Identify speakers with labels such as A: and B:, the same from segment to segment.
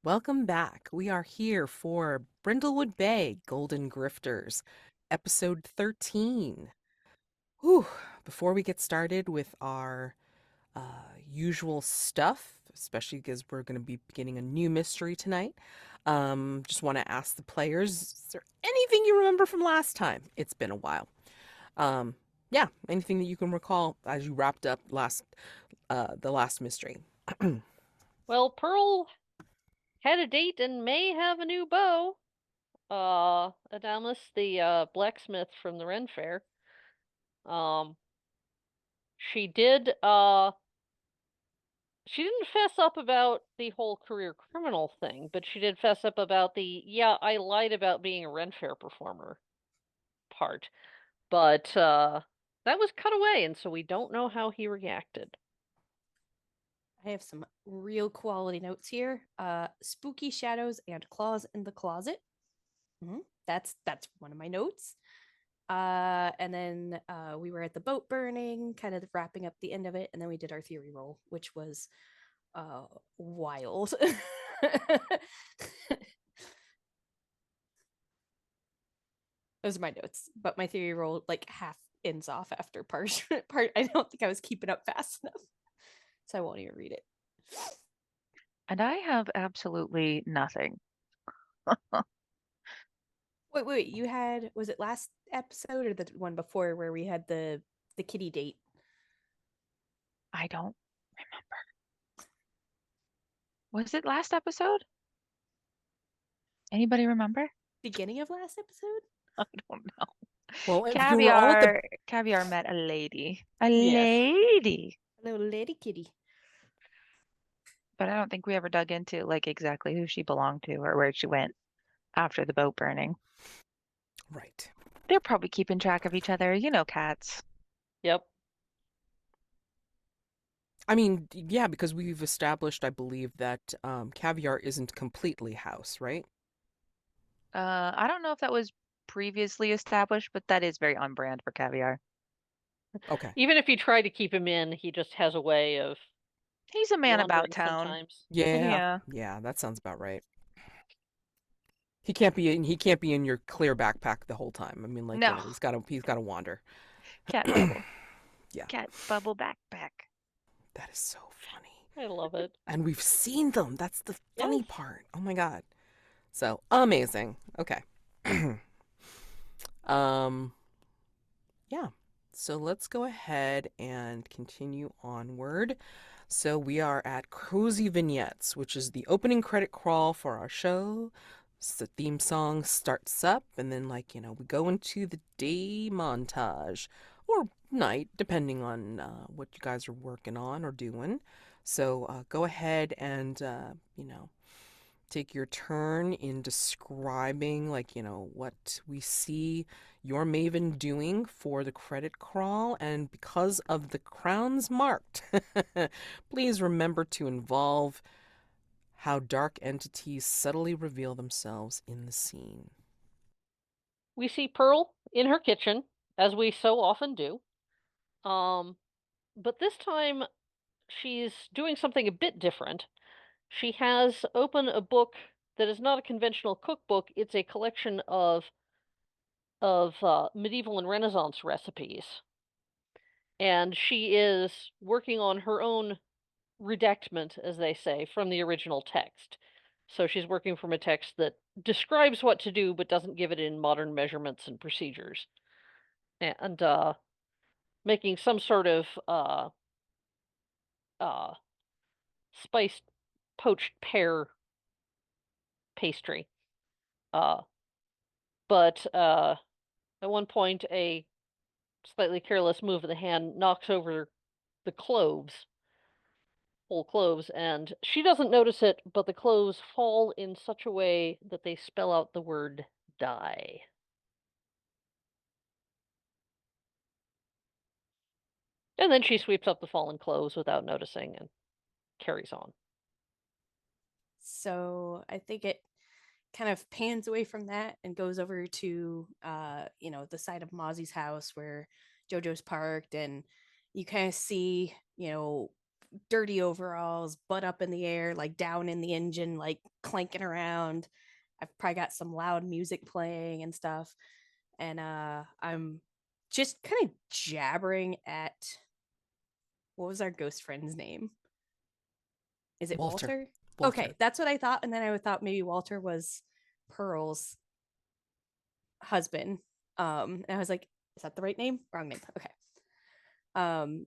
A: Welcome back. We are here for Brindlewood Bay Golden Grifters, episode 13. Whew. Before we get started with our usual stuff, especially because we're going to be beginning a new mystery tonight, just want to ask the players, is there anything you remember from last time? It's been a while. Um, yeah, anything that you can recall as you wrapped up the last mystery.
B: Well, Pearl had a date and may have a new beau. Adamus, the blacksmith from the Ren Fair. Um, she did she didn't fess up about the whole career criminal thing, but she did fess up about the I lied about being a Ren Fair performer part. But that was cut away, and so we don't know how he reacted.
C: I have some real quality notes here. Spooky shadows and claws in the closet. That's one of my notes. And then we were at the boat burning, kind of wrapping up the end of it, and then we did our theory roll, which was wild. Those are my notes, but my theory roll like half ends off after part. I don't think I was keeping up fast enough, so I won't even read it.
D: And I have absolutely nothing.
C: Wait, you had, was it last episode or the one before where we had the kitty date?
D: I don't remember. Was it last episode? Anybody remember?
C: Beginning of last episode?
D: I don't know.
A: Well, if you were all at the
D: Caviar met a lady. A
B: Yes.
D: lady.
C: Little lady kitty.
D: But I don't think we ever dug into like exactly who she belonged to or where she went after the boat burning.
A: right.
D: They're probably keeping track of each other, you know, cats.
B: Yep.
A: I mean, yeah, because we've established, I believe, that caviar isn't completely house, right?
D: I don't know if that was previously established, but that is very on brand for Caviar.
A: Okay.
B: Even if you try to keep him in, he just has a way of
D: He's a man about
B: wandering
D: town.
B: sometimes.
A: Yeah.
D: Yeah.
A: Yeah, that sounds about right. He can't be in your clear backpack the whole time. I mean, like,
D: No.
A: he's got to wander.
D: Cat bubble.
A: Yeah.
D: Cat bubble backpack.
A: That is so funny.
B: I love it.
A: And we've seen them. That's the funny
B: Yes.
A: part. Oh my God. So, amazing. Okay. um yeah. So let's go ahead and continue onward. So we are at Cozy Vignettes, which is the opening credit crawl for our show. So the theme song starts up, and then, like, we go into the day montage or night, depending on what you guys are working on or doing. So go ahead and, take your turn in describing, like, what we see your Maven doing for the credit crawl. And because of the crowns marked, please remember to involve how dark entities subtly reveal themselves in the scene.
B: We see Pearl in her kitchen, as we so often do. Um, but this time she's doing something a bit different. She has open a book that is not a conventional cookbook. It's a collection of medieval and Renaissance recipes, and she is working on her own redactment, as they say, from the original text. So she's working from a text that describes what to do but doesn't give it in modern measurements and procedures. And making some sort of uh spiced poached pear pastry. Uh but at one point a slightly careless move of the hand knocks over the cloves, whole cloves, and she doesn't notice it, but the cloves fall in such a way that they spell out the word die. And then she sweeps up the fallen cloves without noticing and carries on.
C: So I think it kind of pans away from that and goes over to the side of Mazi's house where Jojo's parked, and you kind of see, dirty overalls, butt up in the air, like down in the engine, like clanking around. I've probably got some loud music playing and stuff. And I'm just kind of jabbering at what was our ghost friend's name? Is it Walter? Okay, that's what I thought. And then I thought maybe Walter was Pearl's husband. And I was like, is that the right name? Wrong name. Okay.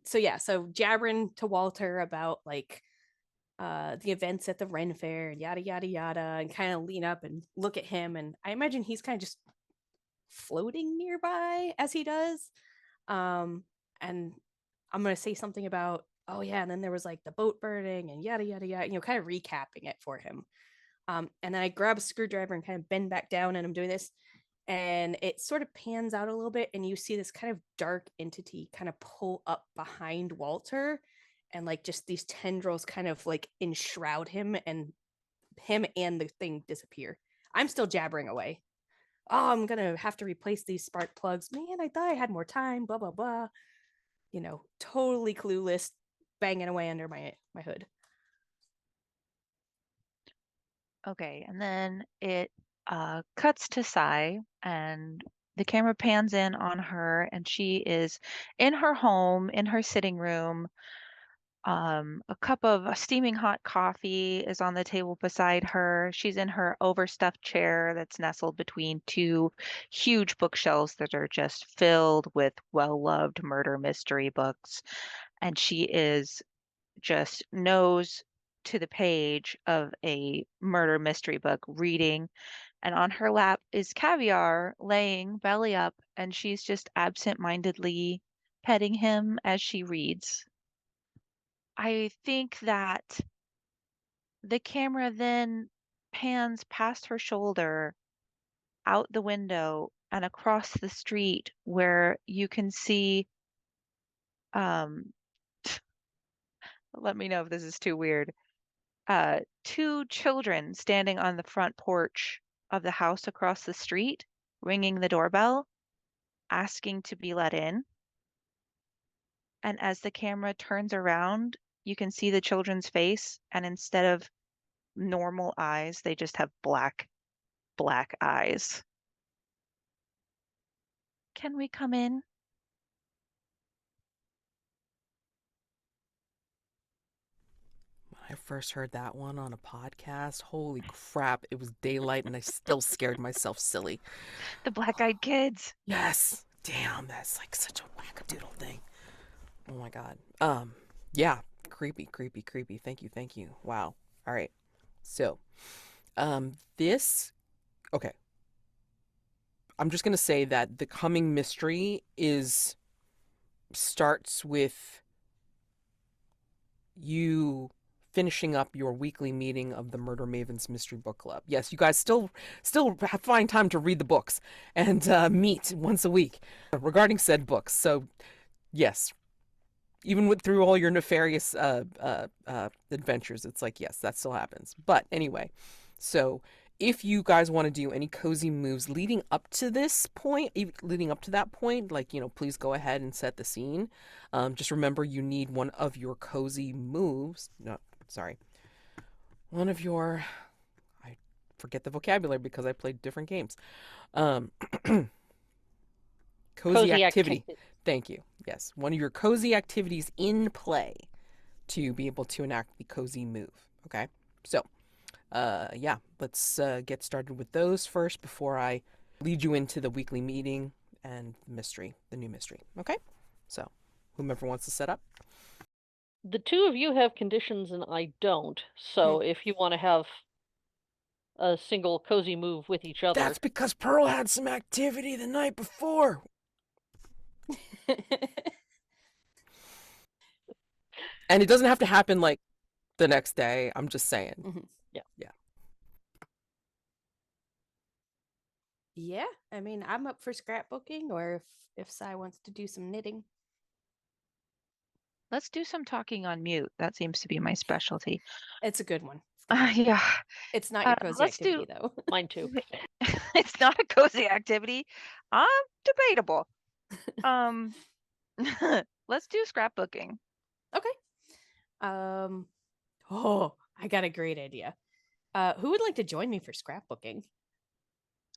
C: So yeah, so jabbering to Walter about like the events at the Ren Fair and yada yada yada, and kind of lean up and look at him, and I imagine he's kind of just floating nearby as he does. And I'm gonna say something about, oh yeah, and then there was like the boat burning and yada yada yada, kind of recapping it for him. And then I grab a screwdriver and kind of bend back down, and I'm doing this, and it sort of pans out a little bit, and you see this kind of dark entity kind of pull up behind Walter, and like just these tendrils kind of like enshroud him, and the thing disappear. I'm still jabbering away. Oh, I'm gonna have to replace these spark plugs. Man, I thought I had more time. Blah blah blah. Totally clueless, banging away under my hood.
D: Okay, and then it cuts to Sai, and the camera pans in on her, and she is in her home, in her sitting room. A cup of steaming hot coffee is on the table beside her. She's in her overstuffed chair that's nestled between two huge bookshelves that are just filled with well-loved murder mystery books. And she is just nose to the page of a murder mystery book reading. And on her lap is Caviar laying belly up, and she's just absent-mindedly petting him as she reads. I think that the camera then pans past her shoulder, out the window, and across the street where you can see, um, let me know if this is too weird, two children standing on the front porch of the house across the street, ringing the doorbell, asking to be let in. And as the camera turns around, you can see the children's face, and instead of normal eyes, they just have black eyes. Can we come in?
A: When I first heard that one on a podcast, holy crap, it was daylight and I still scared myself silly.
D: The black-eyed kids.
A: Yes. Damn, that's like such a wackadoodle thing. Oh my god. Yeah. Creepy. Thank you. Wow. All right. So, okay. I'm just gonna say that the coming mystery starts with you finishing up your weekly meeting of the Murder Mavens Mystery Book Club. Yes, you guys still find time to read the books and meet once a week regarding said books. So, yes, even through all your nefarious adventures, it's like, yes, that still happens. But anyway, so if you guys want to do any cozy moves leading up to that point, like, please go ahead and set the scene. Just remember, you need one of your cozy moves. No, sorry. One of your, I forget the vocabulary because I played different games. Cozy activity. Thank you. Yes, one of your cozy activities in play to be able to enact the cozy move. Okay, so yeah, let's get started with those first before I lead you into the weekly meeting and the new mystery. Okay, so whomever wants to set up.
B: The two of you have conditions and I don't, so if you want to have a single cozy move with each other.
A: That's because Pearl had some activity the night before. And it doesn't have to happen like the next day. I'm just saying.
C: Mm-hmm.
B: Yeah.
C: Yeah, I mean, I'm up for scrapbooking, or if Sai wants to do some knitting.
D: Let's do some talking on mute. That seems to be my specialty.
C: It's a good one.
D: Yeah.
C: It's not your cozy activity, though.
B: Mine too.
D: It's not a cozy activity. Debatable. Let's do scrapbooking.
C: Okay. Oh, I got a great idea. Who would like to join me for scrapbooking?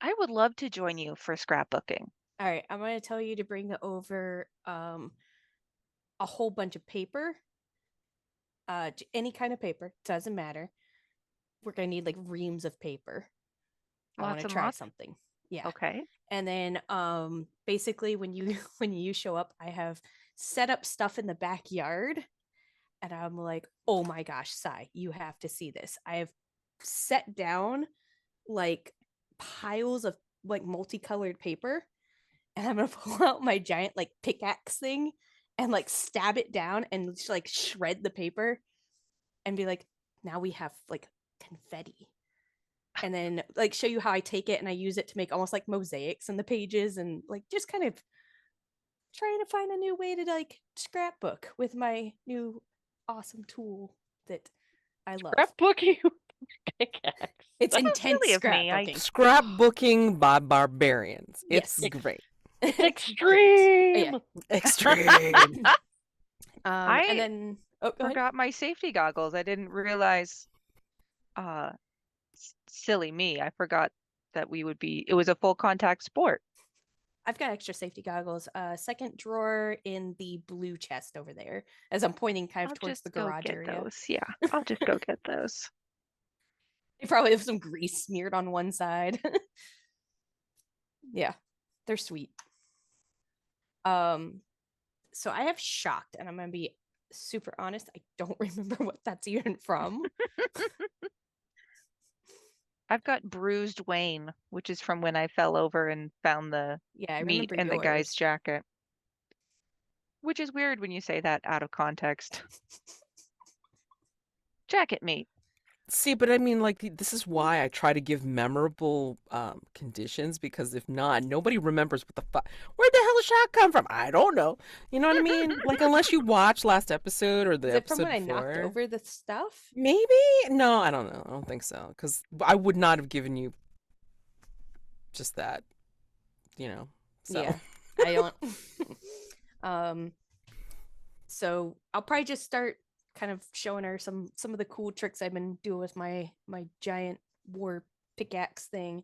D: I would love to join you for scrapbooking.
C: All right, I'm going to tell you to bring over a whole bunch of paper. Any kind of paper, doesn't matter. We're going to need like reams of paper. I want
D: Lots
C: to
D: and
C: try
D: lots.
C: something. Yeah.
D: Okay.
C: And then basically when you when you show up, I have set up stuff in the backyard and I'm like, "Oh my gosh, Sai, you have to see this." I have set down like piles of like multicolored paper and I'm going to pull out my giant like pickaxe thing and like stab it down and just like shred the paper and be like, "Now we have like confetti." And then like show you how I take it and I use it to make almost like mosaics in the pages and like just kind of trying to find a new way to like scrapbook with my new awesome tool that I love.
B: Scrapbooking with pickaxe.
C: It's
D: That's
C: intense
D: silly of me.
C: scrapbooking.
A: Scrapbooking by barbarians.
C: Yes.
A: It's great.
B: It's
C: Great.
B: extreme.
A: Extreme.
C: And then go ahead.
D: Forgot my safety goggles. I didn't realize. Silly me. I forgot that it was a full contact sport.
C: I've got extra safety goggles. Second drawer in the blue chest over there, as I'm pointing kind of
D: I'll
C: towards
D: just
C: the
D: go
C: garage
D: get
C: area.
D: those. Yeah, I'll just go get those.
C: They probably have some grease smeared on one side. Yeah, they're sweet. So I have shocked, and I'm gonna be super honest. I don't remember what that's even from.
D: I've got bruised Wayne, which is from when I fell over and found the
C: Yeah, I
D: meat
C: remember
D: in the guy's
C: yours.
D: jacket. Which is weird when you say that out of context. Jacket meat.
A: See, but I mean, like, this is why I try to give memorable conditions, because if not, nobody remembers what the fuck. Where the hell did Shaq come from? I don't know. You know what I mean? Like, unless you watch last episode or the
C: Is it from
A: episode
C: when I knocked
A: before.
C: over the stuff?
A: Maybe? No, I don't know. I don't think so. Because I would not have given you just that, you know. So.
C: Yeah, I don't. So I'll probably just start kind of showing her some of the cool tricks I've been doing with my giant war pickaxe thing,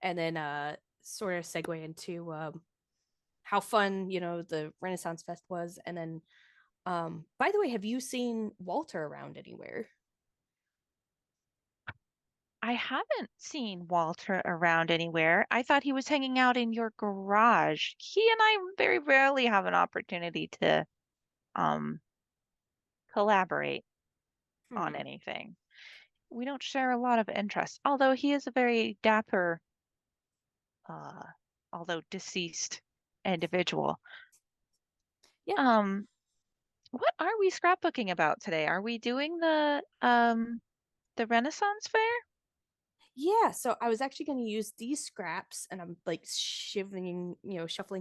C: and then sort of segue into how fun the Renaissance Fest was, and then by the way, have you seen Walter around anywhere?
D: I haven't seen Walter around anywhere. I thought he was hanging out in your garage. He and I very rarely have an opportunity to um collaborate on anything. We don't share a lot of interests, although he is a very dapper, uh, although deceased individual.
C: Yeah.
D: What are we scrapbooking about today? Are we doing the Renaissance Fair?
C: Yeah, so I was actually going to use these scraps and I'm like shuffling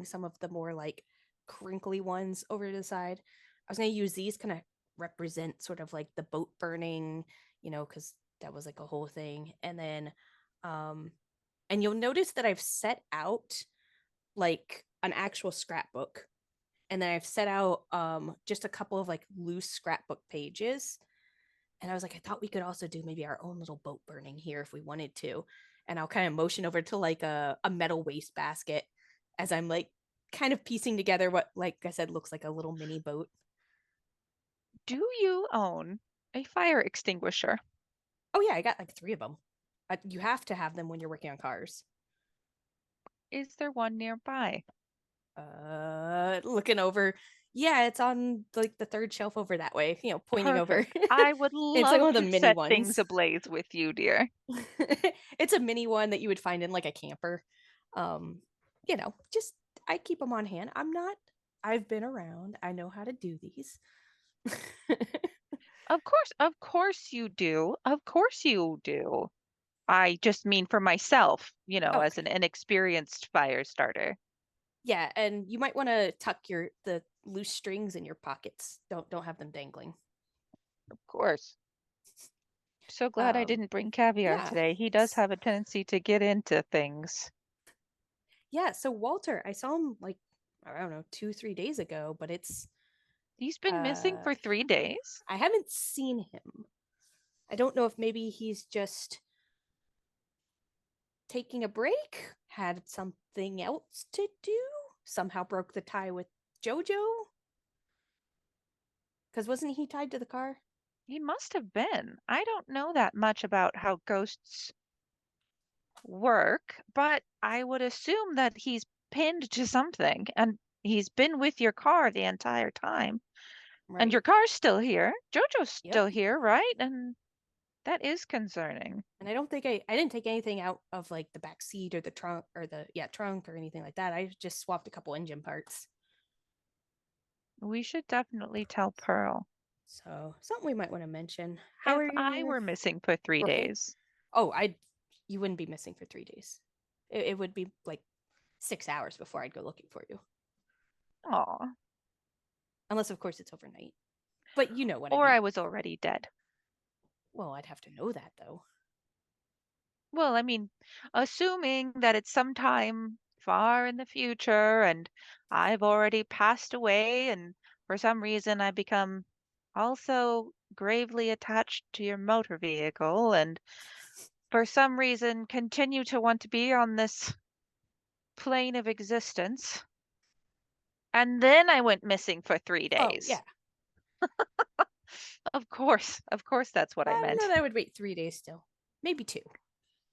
C: some of the more like crinkly ones over to the side. I was going to use these kind of represent sort of like the boat burning, because that was like a whole thing. And then, and you'll notice that I've set out like an actual scrapbook. And then I've set out just a couple of like loose scrapbook pages. And I was like, I thought we could also do maybe our own little boat burning here if we wanted to. And I'll kind of motion over to like a metal waste basket as I'm like kind of piecing together what, like I said, looks like a little mini boat.
D: Do you own a fire extinguisher?
C: Oh, yeah, I got like 3 of them. You have to have them when you're working on cars.
D: Is there one nearby?
C: Looking over. Yeah, it's on like the 3rd shelf over that way, pointing
D: Perfect.
C: over.
D: I would
C: It's like
D: love
C: one of the
D: to
C: mini
D: set
C: ones.
D: things ablaze with you, dear.
C: It's a mini one that you would find in like a camper. Just I keep them on hand. I've been around. I know how to do these.
D: Of course you do. Of course you do. I just mean for myself, as an
C: Okay.
D: inexperienced fire starter.
C: Yeah, and you might want to tuck the loose strings in your pockets. Don't have them dangling.
D: Of course. So glad I didn't bring Caviar
C: Yeah.
D: today. He does have a tendency to get into things.
C: Yeah, so Walter, I saw him like I don't know 2-3 days ago, but it's
D: He's been missing for 3 days?
C: I haven't seen him. I don't know if maybe he's just taking a break, had something else to do, somehow broke the tie with Jojo. Because wasn't he tied to the car?
D: He must have been. I don't know that much about how ghosts work, but I would assume that he's pinned to something and he's been with your car the entire time.
C: Right.
D: And your car's still here. Jojo's
C: Yep.
D: still here, right? And that is concerning.
C: And I don't think I didn't take anything out of like the back seat or the trunk or the trunk or anything like that. I just swapped a couple engine parts.
D: We should definitely tell Pearl.
C: So something we might want to mention. How
D: If I were missing for 3
C: Right.
D: days.
C: Oh, you wouldn't be missing for 3 days. It would be like 6 hours before I'd go looking for you.
D: Aw.
C: Unless of course it's overnight. But you know what
D: Or
C: I mean.
D: I was already dead.
C: Well, I'd have to know that though.
D: Well, I mean, assuming that it's sometime far in the future and I've already passed away and for some reason I become also gravely attached to your motor vehicle and for some reason continue to want to be on this plane of existence. And then I went missing for 3
C: Oh,
D: days.
C: yeah.
D: Of course that's what I
C: I don't
D: meant.
C: know that I would wait 3 days still. Maybe 2.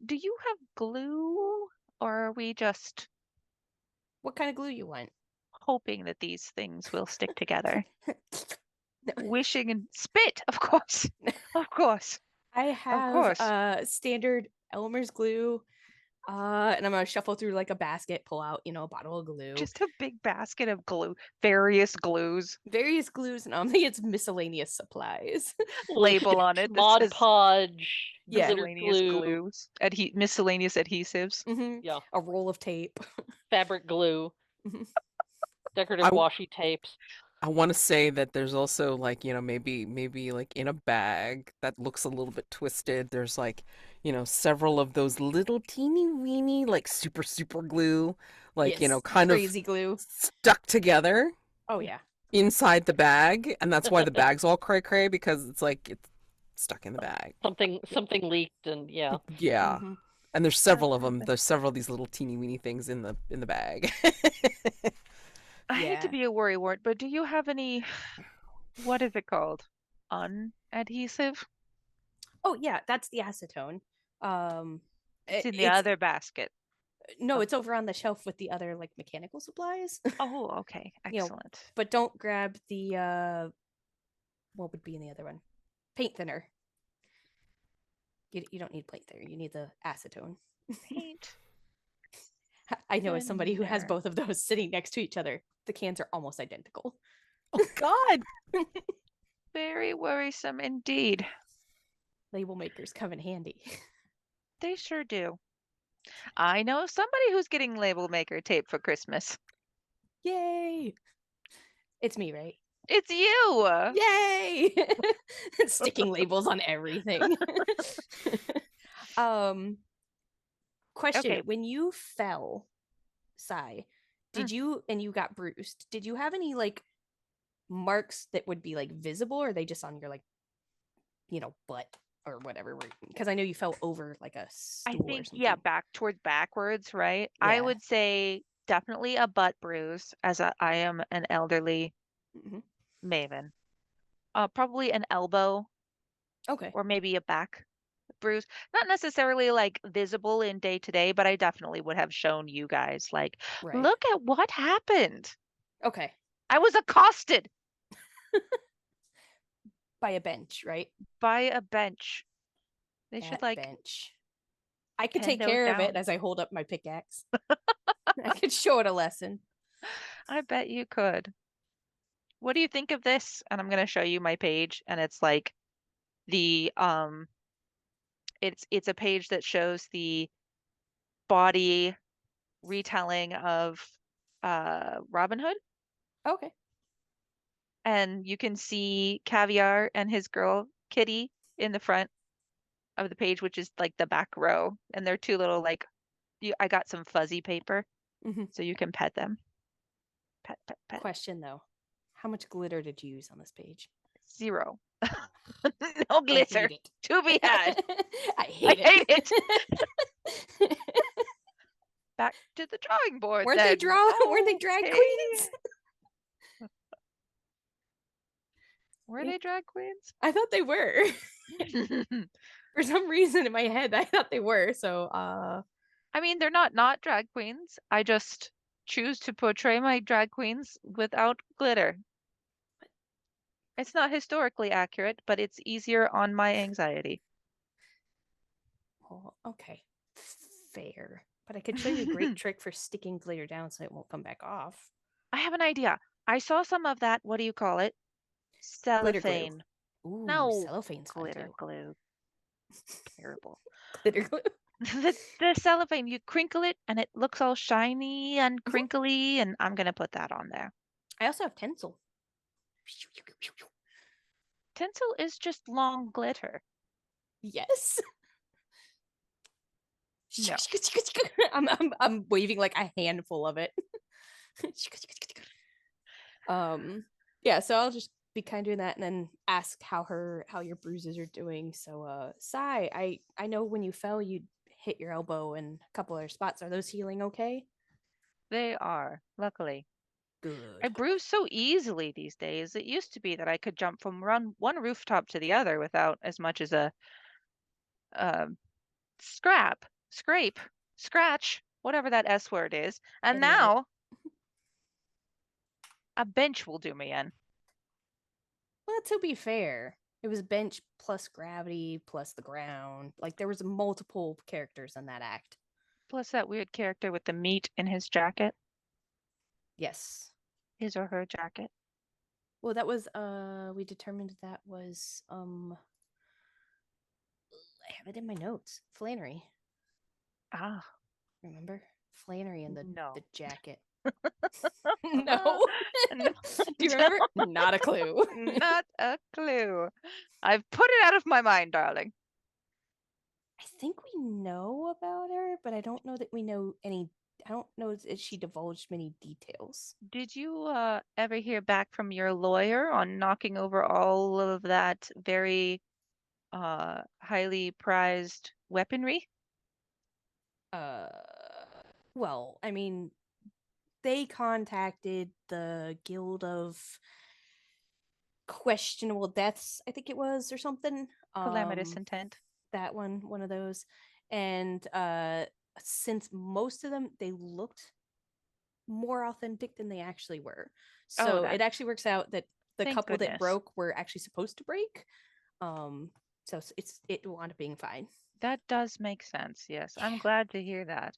D: Do you have glue or are we just
C: What kind of glue you want?
D: hoping that these things will stick together?
C: No.
D: Wishing and spit, of course. Of course.
C: I
D: Of
C: have
D: course.
C: standard Elmer's glue. And I'm gonna shuffle through like a basket, pull out, a bottle of glue.
D: Just a big basket of glue. Various glues.
C: Various glues, and only it's miscellaneous supplies.
D: Label on it that
B: Mod
D: says
B: Podge,
C: Yeah.
B: glitter
D: miscellaneous
B: glue,
D: glues. Miscellaneous adhesives.
B: yeah,
C: A roll of tape.
B: fabric glue,
C: Mhm.
B: decorative
A: I-
B: washi tapes.
A: I want to say that there's also like, maybe like in a bag that looks a little bit twisted, there's like, several of those little teeny weeny like super glue, like,
C: Yes,
A: kind of
C: crazy glue.
A: stuck together
C: Oh yeah.
A: inside the bag, and that's why the bag's all cray because it's like it's stuck in the bag.
B: Something leaked, and yeah.
A: Yeah.
C: Mhm.
A: And there's several of them. There's several of these little teeny weeny things in the bag.
D: I hate to
C: Yeah.
D: be a worrywart, but do you have any, what is it called? Unadhesive?
C: Oh yeah, that's the acetone.
D: It's in the other basket.
C: No, it's over on the shelf with the other like mechanical supplies.
D: Oh, okay. Excellent.
C: But don't grab the what would be in the other one? Paint thinner. You don't need paint thinner. You need the acetone.
D: Paint.
C: I know as somebody who has
D: Thinner.
C: both of those sitting next to each other, the cans are almost identical.
A: Oh God.
D: Very worrisome indeed.
C: Label makers come in handy.
D: They sure do. I know somebody who's getting label maker tape for Christmas.
C: Yay! It's me, right?
D: It's you.
C: Yay! Sticking labels on everything. Question:
D: Okay.
C: When you fell, Sai, did you and you got bruised? Did you have any like marks that would be like visible, or are they just on your like, butt or whatever? Because I know you fell over like a
D: I
C: stool or
D: think,
C: something.
D: yeah, backwards, right? I
C: Yeah.
D: would say definitely a butt bruise, as I am an elderly
C: Mhm.
D: maven. Probably an elbow
C: Okay.
D: or maybe a back bruise. Not necessarily like visible in day to day, but I definitely would have shown you guys, like,
C: Right.
D: look at what happened.
C: Okay.
D: I was accosted
C: By a bench, right?
D: by a bench. They
C: That
D: should like
C: bench. I could
D: pen
C: take
D: those
C: care of it
D: down.
C: as I hold up my pickaxe. I could show it a lesson.
D: I bet you could. What do you think of this? And I'm going to show you my page, and it's like the it's a page that shows the body retelling of Robin Hood,
C: Okay.
D: and you can see Caviar and his girl Kitty in the front of the page, which is like the back row, and they're two little like I got some fuzzy paper
C: Mhm.
D: so you can pet them. Pet.
C: Question though. How much glitter did you use on this page?
D: 0. No glitter
C: I hate it.
D: to be had.
C: I hate
D: hate
C: it.
D: Back to the drawing board.
C: Weren't they Weren't they drag
D: Okay.
C: queens?
D: Were they drag queens?
C: I thought they were. For some reason in my head, I thought they were. So,
D: I mean, they're not drag queens. I just choose to portray my drag queens without glitter. It's not historically accurate, but it's easier on my anxiety.
C: oh, okay, fair. But I could show you a great trick for sticking glitter down so it won't come back off.
D: I have an idea. I saw some of that. What do you call it?
C: Glitter glue.
D: Cellophane.
C: Ooh,
D: No,
C: cellophane's fun
D: glitter
C: too.
D: glue. Terrible.
C: Glitter glue.
D: The cellophane, you crinkle it and it looks all shiny and crinkly, and I'm gonna put that on there.
C: I also have tinsel.
D: Tinsel is just long glitter.
C: Yes.
D: No.
C: I'm waving like a handful of it. Yeah, so I'll just be kind of doing that and then ask how your bruises are doing. So Sai, I know when you fell you hit your elbow and a couple other spots. Are those healing okay?
D: They are, luckily.
C: Good.
D: I bruise so easily these days. It used to be that I could jump from one rooftop to the other without as much as a scrape, scratch, whatever that S word is. And
C: I love it.
D: now a bench will do me in.
C: Well, to be fair, it was bench plus gravity plus the ground. Like there was multiple characters in that act.
D: Plus that weird character with the meat in his jacket.
C: Yes.
D: His or her jacket.
C: Well, that was we determined that was I have it in my notes. Flannery.
D: Ah,
C: Remember? Flannery in the
D: no.
C: jacket. No.
D: No.
C: Do you remember? Not a clue.
D: Not a clue. I've put it out of my mind, darling.
C: I think we know about her, but I don't know that we know any. I don't know if she divulged many details.
D: Did you ever hear back from your lawyer on knocking over all of that very highly prized weaponry?
C: Well, I mean, they contacted the Guild of Questionable Deaths, I think it was, or something.
D: Calamitous intent.
C: That one of those. And since most of them, they looked more authentic than they actually were. So it actually works out that the
D: Thank
C: couple that
D: goodness.
C: broke were actually supposed to break. So it wound up being fine.
D: That does make sense, yes. I'm glad to hear that.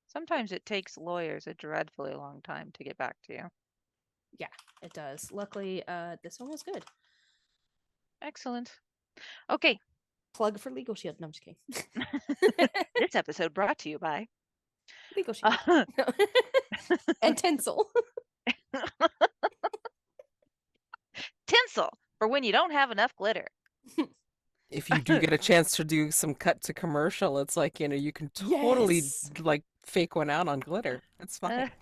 D: Sometimes it takes lawyers a dreadfully long time to get back to you.
C: Yeah, it does. Luckily, this one was good.
D: Excellent. Okay.
C: Plug for Legal Shield. No, I'm just kidding.
D: This episode brought to you by
C: Legal Shield. And tinsel.
D: Tinsel for when you don't have enough glitter.
A: If you do get a chance to do some cut to commercial, it's like, you can totally
C: Yes.
A: like fake one out on glitter. It's fine.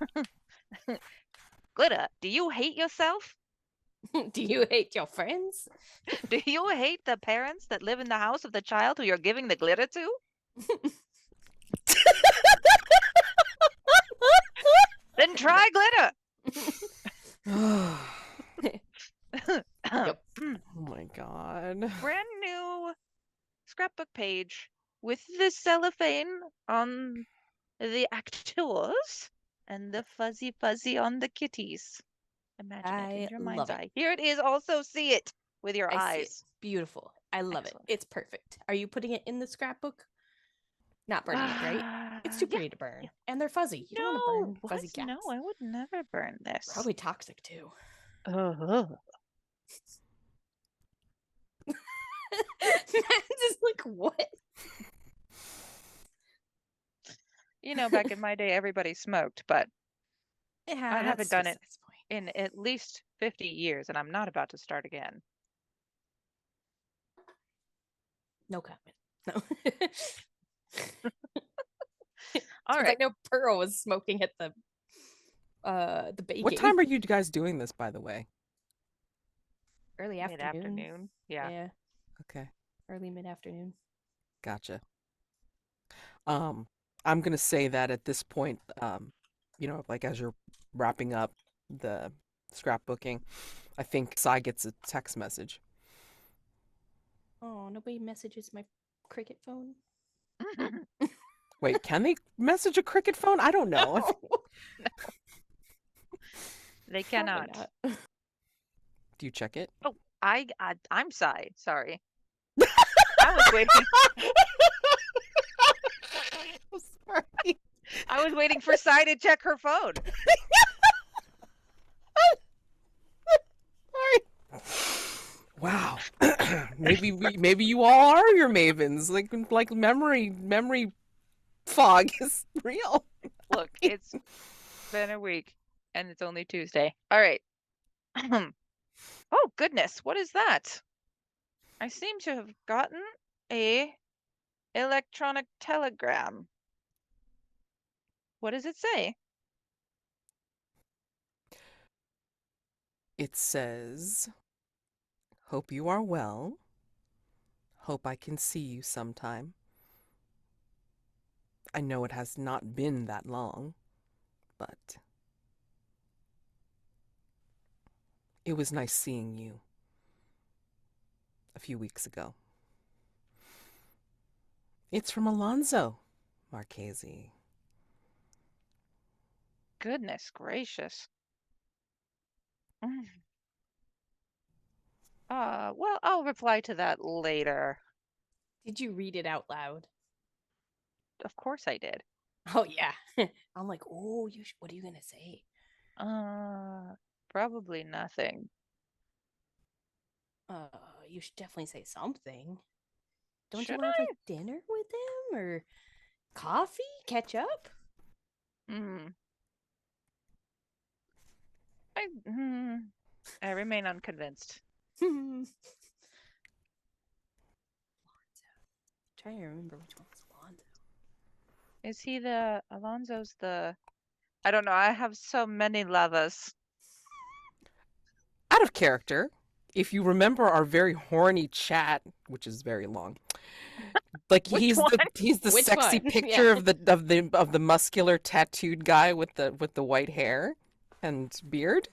D: Glitter, do you hate yourself?
C: Do you hate your friends?
D: Do you hate the parents that live in the house of the child who you're giving the glitter to? Then try glitter.
C: Yep.
A: Oh my god.
D: Brand new scrapbook page with the cellophane on the actors and the fuzzy on the kitties. Imagine it in
C: I
D: your mind's
C: love it.
D: eye. Here it is. Also see it with your
C: I see it.
D: eyes.
C: Beautiful. I love
D: Excellent.
C: it. It's perfect. Are you putting it in the scrapbook? Not burning it, right? It's too
D: Yeah.
C: pretty to burn. And they're fuzzy. You don't want to burn fuzzy
D: What?
C: cats.
D: No, I would never burn this.
C: Probably toxic too. Just like what?
D: Back in my day, everybody smoked, but
C: Yeah,
D: I haven't done
C: that's
D: it
C: just the point.
D: in at least 50 years, and I'm not about to start again.
C: No comment. No.
D: All
C: I
D: right.
C: know Pearl was smoking at the baking.
A: What time are you guys doing this, by the way?
C: Early afternoon.
D: Mid-afternoon. Yeah.
C: Yeah,
A: Okay,
C: early mid-afternoon.
A: gotcha. I'm gonna say that at this point, like as you're wrapping up the scrapbooking, I think Sai gets a text message.
C: Oh, nobody messages my cricket phone.
A: Wait, can they message a cricket phone? I don't know.
D: They
C: Probably
D: cannot.
C: not.
A: Do you check it?
D: Oh, I'm Sai. Sorry. I was waiting.
A: I'm sorry.
D: I was waiting for Sai to check her phone.
A: Sorry. Wow. maybe you all are your mavens. Like memory fog is real.
D: Look, it's been a week and it's only Tuesday. All right. Oh, goodness. What is that? I seem to have gotten a electronic telegram. What does it say?
A: It says, "Hope you are well. Hope I can see you sometime. I know it has not been that long, but it was nice seeing you a few weeks ago." It's from Alonzo Marchese.
D: Goodness gracious. Well, I'll reply to that later.
C: Did you read it out loud?
D: Of course I did.
C: Oh yeah. I'm like, oh, what are you gonna say?
D: Probably nothing.
C: You should definitely say something. Don't
D: Should
C: you want to have like dinner with him or coffee? Catch up?
D: I remain unconvinced.
C: Alonzo. Trying to remember which one was Alonzo.
D: Is he Alonzo's I don't know, I have so many lovers.
A: Out of character, if you remember our very horny chat, which is very long, like
D: Which
A: he's
D: one?
A: the
C: Which
A: sexy
C: one?
A: picture
C: Yeah.
A: of the muscular tattooed guy with the white hair and beard.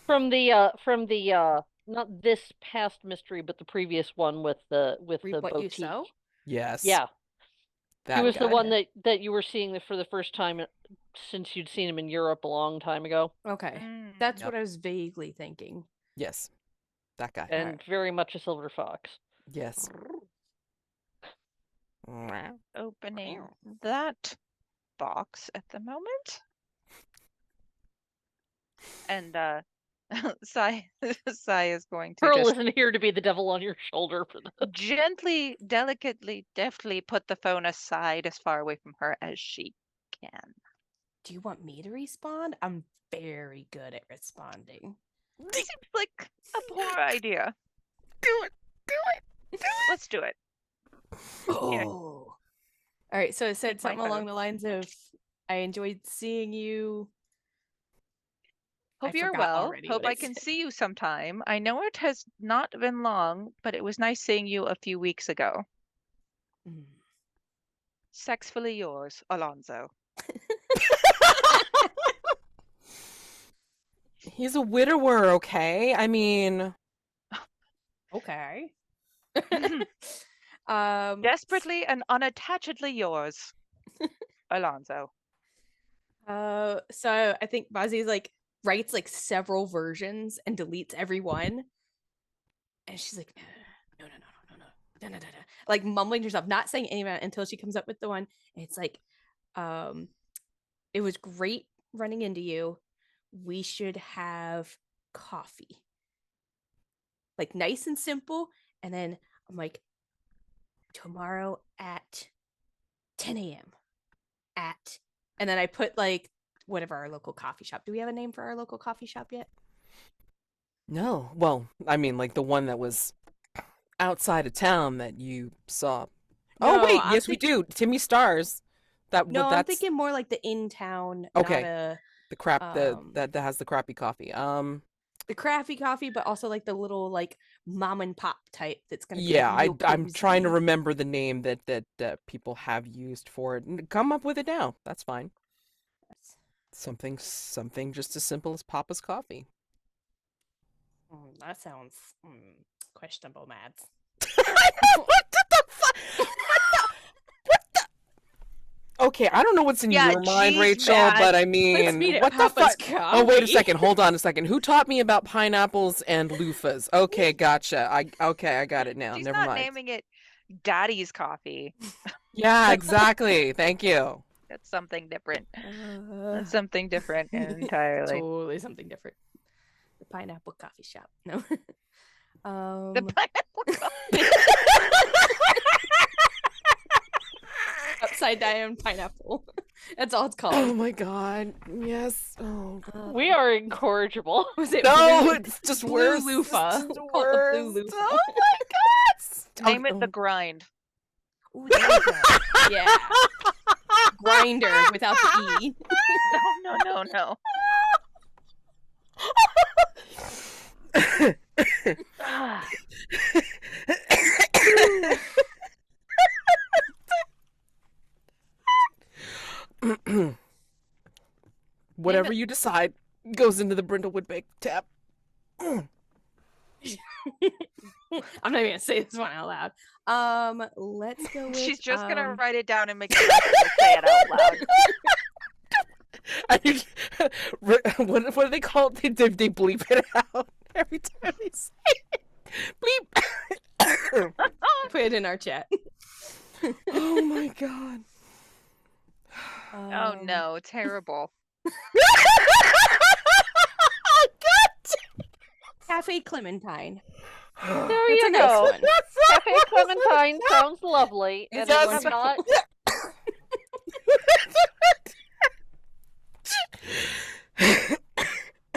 B: From the not this past mystery, but the previous one with the
C: Reap what you
B: boutique.
C: sow?
A: Yes.
B: Yeah,
A: That
B: he was the
A: guy.
B: one that you were seeing for the first time since you'd seen him in Europe a long time ago,
C: Okay.
D: Mm.
C: That's
A: Yep.
C: what I was vaguely thinking.
A: Yes. That guy.
B: and
C: Alright.
B: very much a silver fox.
A: Yes.
D: Opening that box at the moment. And Sai is going to
B: Pearl
D: just
B: isn't here to be the devil on your shoulder for the
D: gently, delicately, deftly put the phone aside as far away from her as she can.
C: Do you want me to respond? I'm very good at responding.
D: Seems like a poor idea.
A: Do it. Do it.
D: Let's do it. Here.
C: Oh. All right. So it said
D: Take my
C: something along
D: phone.
C: the lines of, I enjoyed seeing you.
D: Hope
C: I
D: you're
C: forgot
D: well.
C: already
D: Hope
C: what
D: I
C: it
D: can
C: said.
D: see you sometime. I know it has not been long, but it was nice seeing you a few weeks ago.
C: Mm.
D: Sexfully yours, Alonzo.
A: He's a widower, okay? I mean,
C: Okay.
D: Desperately and unattachedly yours, Alonzo.
C: So I think Mazi like writes like several versions and deletes every one. And she's like, no. Like mumbling to herself, not saying any of it until she comes up with the one. And it's like, it was great running into you. We should have coffee. Like nice and simple. And then I'm like, tomorrow at 10 a.m. And then I put like whatever our local coffee shop. Do we have a name for our local coffee shop yet?
A: no. Well, I mean, like the one that was outside of town that you saw. Oh,
C: No,
A: wait.
C: I'm
A: Yes, we do. Timmy Stars.
C: No, I'm
A: That's
C: thinking more like the in town.
A: Okay.
C: Not
A: the crap
C: um,
A: that has the crappy coffee.
C: the crafty coffee, but also like the little like mom and pop type that's gonna be
A: Yeah,
C: like, real
A: I'm trying to
C: cozy.
A: remember the name that people have used for it. Come up with it now. That's fine. Something just as simple as Papa's coffee.
C: That sounds questionable, Mads.
A: What the fuck? Okay, I don't know what's in
D: Yeah,
A: your mind,
D: geez,
A: Rachel,
D: Matt.
A: but I
C: Let's
A: mean,
C: meet at
A: what the
C: Papa's
A: fuck? Oh, wait a
C: Coffee.
A: second. Hold on a second. Who taught me about pineapples and loofahs? Okay, gotcha. I got it now.
D: She's
A: Never
D: not
A: mind.
D: naming it Daddy's coffee.
A: Yeah, exactly. Thank you.
D: That's something different. That's something different entirely.
C: Totally something different. The pineapple coffee shop. No.
D: The pineapple coffee.
C: Upside down pineapple. That's all it's
A: Oh
C: called.
A: my god. Yes. Oh god.
B: We are incorrigible.
C: Was it
A: No,
C: blue,
A: it's just
C: blue
A: worse.
C: loofah?
A: It's just
C: Call it the blue
A: worse.
C: loofah.
A: Oh my god.
D: Name it the grind.
C: Ooh, there we go. Yeah. Grinder without the E.
D: No.
B: Ah,
A: Whatever you decide goes into the Brindlewood Bay tab.
C: I'm not even gonna say this one out loud. Let's go with
D: She's just gonna write it down and make sure to say it out loud.
A: What do they call it? They bleep it out every time they say it. Bleep.
C: put it in our chat.
A: Oh my god.
D: Oh no, terrible.
C: Cafe Clementine.
B: there
C: That's
B: you
C: a nice
B: go.
C: one.
B: Cafe Clementine sounds lovely.
C: It
B: And
A: does.
B: it's not.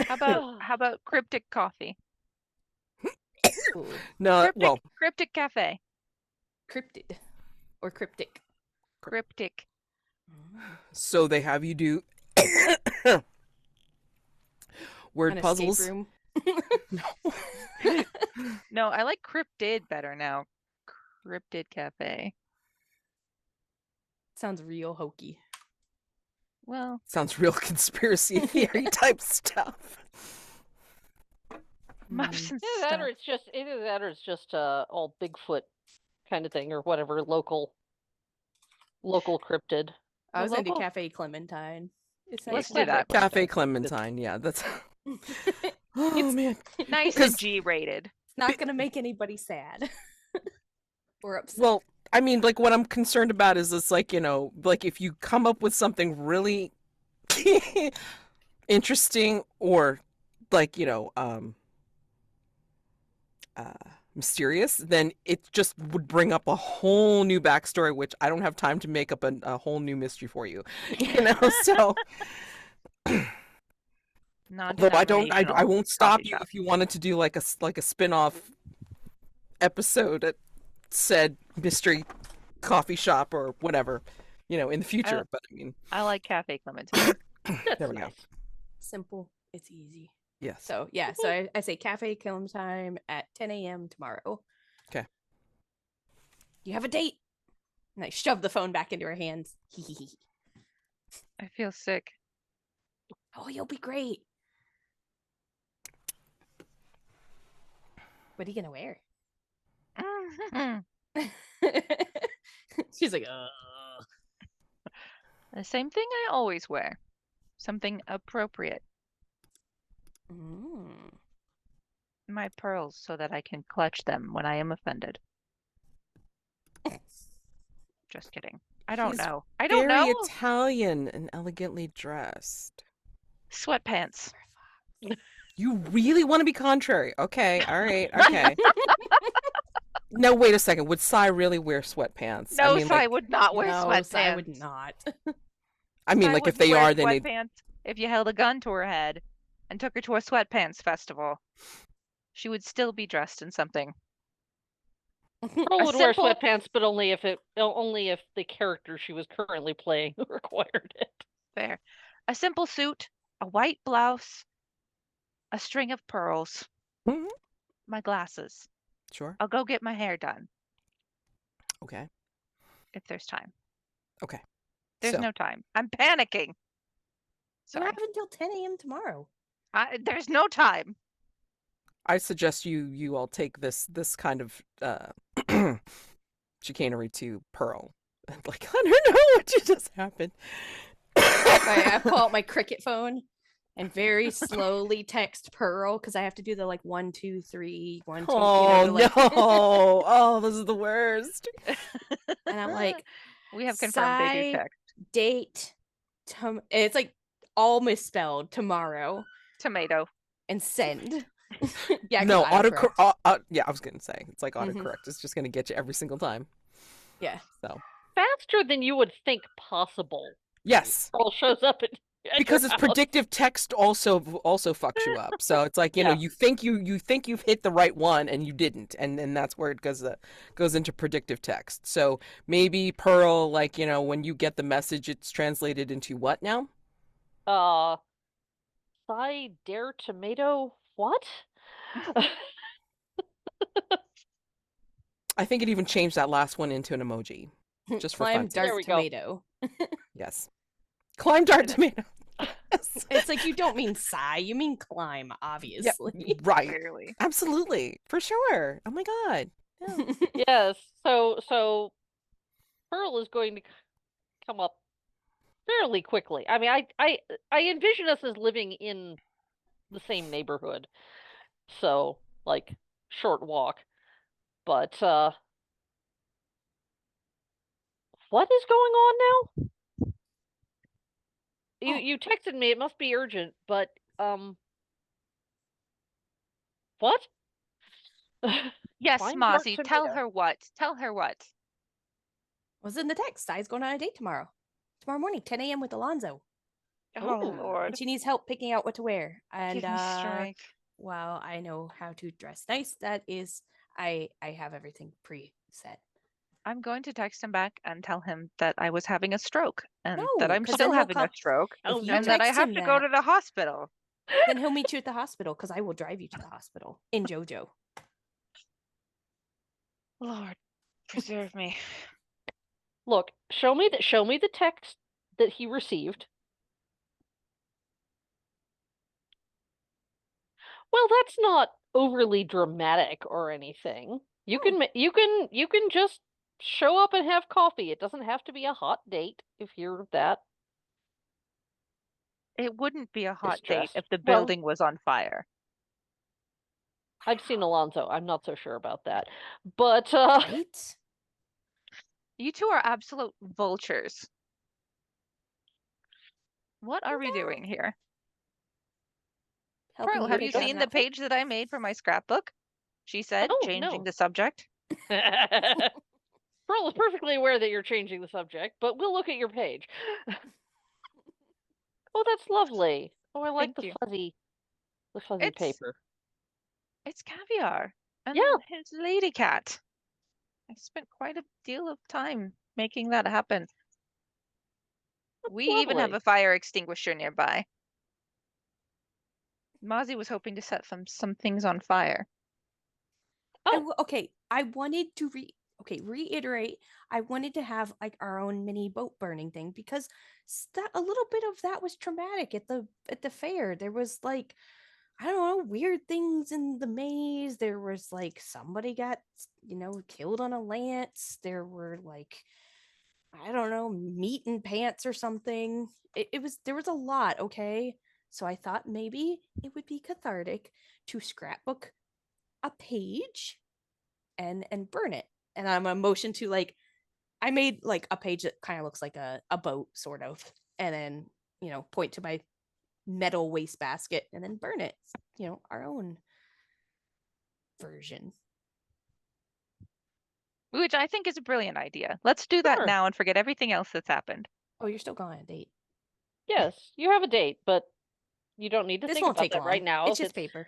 D: How about cryptic coffee?
C: Ooh,
A: No, well,
D: Cryptic cafe.
C: cryptid or cryptic.
D: Cryptic.
A: so they have you do word
C: An escape
A: puzzles.
C: room.
D: No, I like cryptid better now. Cryptid cafe.
C: Sounds real hokey.
D: Well,
A: Sounds real conspiracy theory type stuff.
D: muffs and
B: Either that
D: stuff.
B: or it's just all Bigfoot kind of thing or whatever local cryptid.
C: I was gonna do
B: Local?
C: Cafe Clementine. It's
D: Let's
C: nice.
D: do that.
A: Cafe Clementine, yeah, that's oh man.
D: Nice
A: 'Cause-
D: and G-rated.
C: It's not gonna make anybody sad or upset.
A: Well, I mean, like what I'm concerned about is it's like, like if you come up with something really interesting or like, mysterious, then it just would bring up a whole new backstory, which I don't have time to make up a whole new mystery for you. So though I won't stop
D: coffee
A: you
D: shop.
A: if you wanted to do like a spin-off episode at said mystery coffee shop or whatever, in the future. But I mean,
D: I like Cafe Clementine.
B: That's
A: there we go.
B: nice.
C: Simple. It's easy.
A: Yes.
C: So yeah, so I say Cafe Clementine at 10 a.m. tomorrow.
A: Okay.
C: You have a date. And I shove the phone back into her hands.
D: I feel sick.
C: Oh, you'll be great. What are you gonna wear? She's like,
D: The same thing I always wear. Something appropriate. My pearls so that I can clutch them when I am offended. Just kidding. I don't
A: He's
D: know. I don't
A: Very
D: know.
A: Italian and elegantly dressed.
D: Sweatpants.
A: You really want to be contrary? Okay, all right, okay. No, wait a second. Would Sai really wear sweatpants?
D: No,
A: I mean,
D: Sai
A: like,
D: would not wear
C: no,
D: sweatpants.
C: I would not.
A: I mean,
D: Sai
A: like if
D: would
A: they
D: wear
A: are, then they.
D: sweatpants if you held a gun to her head and took her to a sweatpants festival. She would still be dressed in something.
B: Pearl would wear
D: simple-
B: sweatpants, but only if the character she was currently playing required it.
D: Fair. A simple suit, a white blouse, a string of pearls,
A: Mhm.
D: my glasses.
A: Sure.
D: I'll go get my hair done
A: Okay.
D: if there's time.
A: Okay.
D: There's
A: So
D: no time. I'm panicking.
C: You
D: Sorry.
C: have until 10 a.m. tomorrow.
D: There's no time.
A: I suggest you all take this kind of chicanery to Pearl. Like, I don't know what just happened.
C: I pull out my cricket phone and very slowly text Pearl because I have to do the like 1, 2, 3, 1, 2.
A: Oh,
C: the, like...
A: no. Oh, this is the worst.
C: And I'm like,
D: we have confirmed they do text.
C: Date. It's like all misspelled tomorrow.
D: Tomato.
C: And send. Yeah,
A: No,
C: autocorrect.
A: yeah, I was gonna say it's like
C: Mhm.
A: autocorrect. It's just gonna get you every single time.
C: Yeah.
A: So
B: Faster than you would think possible.
A: yes,
B: Pearl shows up at
A: because
B: your
A: it's
B: house.
A: predictive text also fucks you up. So it's like, you know,
B: Yeah.
A: you think you've hit the right one and you didn't, and that's where it goes into predictive text. So maybe Pearl, like, you know, when you get the message, it's translated into what now?
B: Dare tomato what?
A: I think it even changed that last one into an emoji, just for
C: Climb
A: funsies.
B: There
C: dart
B: we go.
C: tomato.
A: Yes, climb dart tomato. Yes.
C: It's like you don't mean sigh, you mean climb, obviously.
A: Yeah, right.
D: Clearly.
A: Absolutely, for sure. Oh my god. Yeah.
B: Yes. So Pearl is going to come up fairly quickly. I mean, I envision us as living in the same neighborhood. So, like, short walk. But what is going on now? You texted me, it must be urgent, but what?
D: Yes,
B: Climb dart
D: Mazi, tell
B: tomato.
D: her what. Tell her what.
C: Was in the text. Sai's going on a date tomorrow. Tomorrow morning, 10 a.m. with Alonzo.
D: Oh,
B: Ooh.
D: Lord.
C: And she needs help picking out what to wear. And
D: Give me strength.
C: well, I know how to dress nice. That is, I have everything pre-set.
D: I'm going to text him back and tell him that I was having a stroke and
C: No,
D: that I'm
C: 'cause
D: still
C: then he'll
D: having a
C: come-
D: stroke
B: Oh,
C: If you
B: no.
D: and that I
C: text
D: have
C: him
D: to go to
C: that-
D: the hospital.
C: Then he'll meet you at the hospital because I will drive you to the hospital in JoJo.
D: Lord, preserve me.
B: Look, show me the text that he received. Well, that's not overly dramatic or anything. You
C: Oh.
B: can you can just show up and have coffee. It doesn't have to be a hot date if you're that
D: It wouldn't be a hot date
B: distressed.
D: if the
B: Well,
D: building was on fire.
B: I've seen Alonzo. I'm not so sure about that. But
C: Right?
D: You two are absolute vultures. What are we
C: No.
D: doing here?
C: Helping
D: Pearl, have
C: pick
D: you
C: out
D: seen
C: an
D: the
C: outfit?
D: page that I made for my scrapbook? She said,
B: Oh,
D: changing
B: no.
D: the subject.
B: Pearl is perfectly aware that you're changing the subject, but we'll look at your page. Oh, that's lovely. Oh, I like
D: Thank you.
B: the fuzzy
D: It's
B: paper.
D: it's caviar and
B: Yeah.
D: his lady cat. I spent quite a deal of time making that happen. We even have
B: lovely.
D: a fire extinguisher nearby. Mazi was hoping to set some things on fire.
B: Oh,
C: Okay, I wanted to reiterate. I wanted to have like our own mini boat burning thing because that a little bit of that was traumatic at the fair. There was like, I don't know, weird things in the maze. There was like somebody got, killed on a lance. There were like, I don't know, meat and pants or something. There was a lot, okay? So I thought maybe it would be cathartic to scrapbook a page and burn it. And I'm a motion to like, I made like a page that kind of looks like a boat sort of, and then point to my metal wastebasket and then burn it. Our own version.
D: Which I think is a brilliant idea. Let's do that
B: Sure.
D: now and forget everything else that's happened.
C: Oh, you're still going on a date.
B: yes, you have a date, but you don't need to
C: This
B: think
C: won't
B: about
C: take
B: that
C: long.
B: right now.
C: It's
B: if
C: just paper.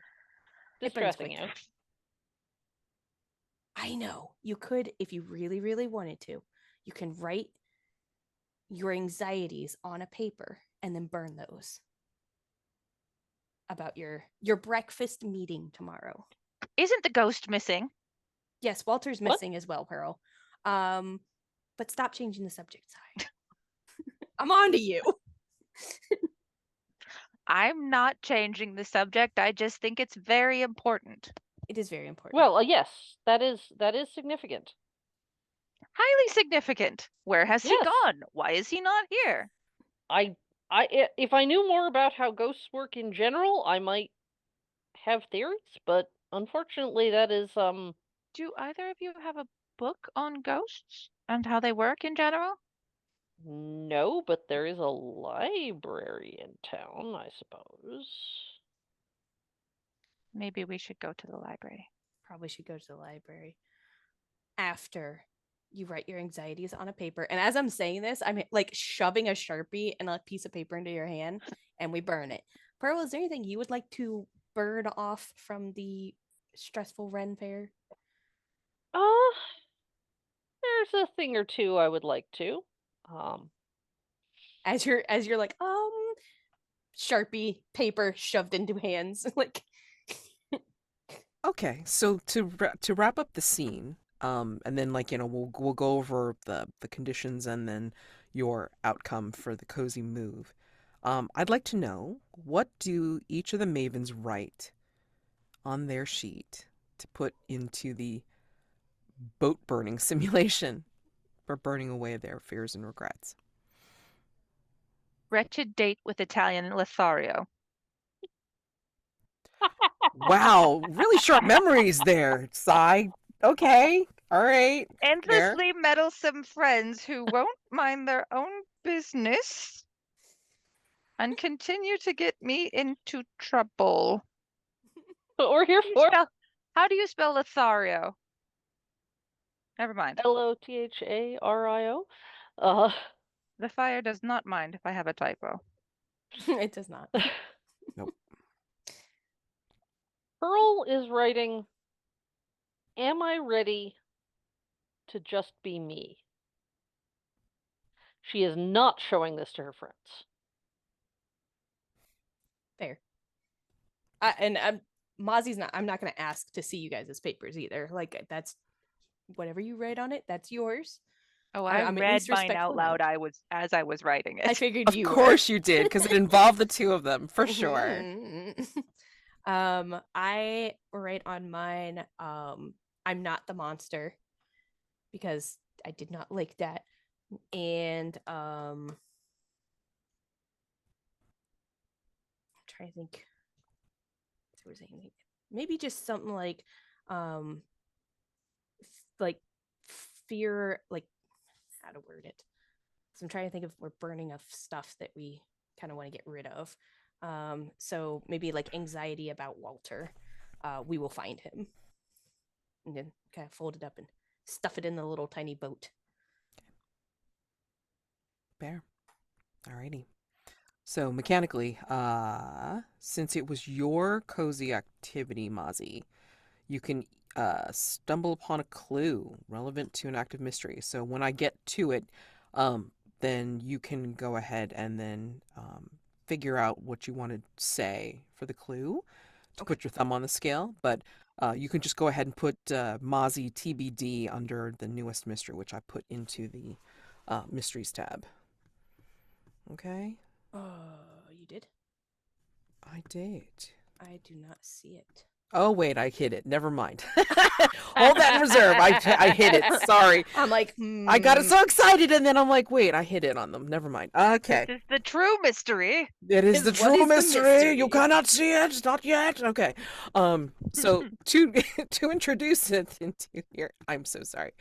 C: It burns
B: distressing
C: quick.
B: you.
C: I know. You could, if you really, really wanted to, you can write your anxieties on a paper and then burn those. about your breakfast meeting tomorrow.
D: Isn't the ghost missing?
C: Yes, Walter's
B: What?
C: missing as well, Pearl. But stop changing the subject side. I'm on to you.
D: I'm not changing the subject. I just think it's very important.
C: It is very important.
B: Well, yes, that is significant.
D: Highly significant. Where has he
B: Yes.
D: gone? Why is he not here?
B: If I knew more about how ghosts work in general, I might have theories, but unfortunately that is
D: Do either of you have a book on ghosts and how they work in general?
B: no, but there is a library in town, I suppose.
D: Maybe we should go to the library.
C: Probably should go to the library after you write your anxieties on a paper. And as I'm saying this, I'm like shoving a Sharpie and a piece of paper into your hand and we burn it. Pearl, is there anything you would like to burn off from the stressful Ren fair?
B: There's a thing or two I would like to.
C: As you're like, Sharpie, paper shoved into hands. Like
A: Okay, so to wrap up the scene, and then like we'll go over the conditions and then your outcome for the cozy move. I'd like to know, what do each of the mavens write on their sheet to put into the boat burning simulation for burning away their fears and regrets?
D: Wretched date with Italian Lothario.
A: Wow, really sharp memories there, Sai. Okay, all right.
D: Endlessly meddlesome friends who won't mind their own business and continue to get me into trouble.
B: But we're here for
D: How do you spell Lothario? Never mind.
B: Lothario.
D: The fire does not mind if I have a typo.
C: it does not.
A: Nope.
B: Pearl is writing, "Am I ready to just be me?" She is not showing this to her friends.
C: Fair. Mazi's not. I'm not going to ask to see you guys' papers either. Like that's whatever you write on it. That's yours.
D: Oh,
C: I'm at
D: read
C: least
D: mine
C: respectful
D: out
C: of it.
D: loud. As I was writing it.
C: I figured
A: Of
C: you.
A: course you did, because it involved the two of them for sure.
C: I write on mine. I'm not the monster because I did not like that, and I'm trying to think. If there was anything, maybe just something like fear, like how to word it. So I'm trying to think if we're burning of stuff that we kind of want to get rid of. So maybe like anxiety about Walter. We will find him. And then kind of fold it up and stuff it in the little tiny boat.
A: Fair. Alrighty. So mechanically, since it was your cozy activity, Mazi, you can stumble upon a clue relevant to an active mystery. So when I get to it, then you can go ahead and then figure out what you want to say for the clue to put your thumb on the scale. But you can just go ahead and put Mazi TBD under the newest mystery, which I put into the mysteries tab. Okay.
C: You did?
A: I did.
C: I do not see it.
A: Oh, wait, I hid it. Never mind. Hold that in reserve. I hid it. Sorry.
C: I'm like,
A: I got so excited, and then I'm like, wait, I hid it on them. Never mind. Okay.
D: This is the true mystery.
A: It is the
C: What
A: true
C: is the
A: mystery.
C: mystery?
A: You cannot see it. Not yet. Okay. So to introduce it into here, I'm so sorry.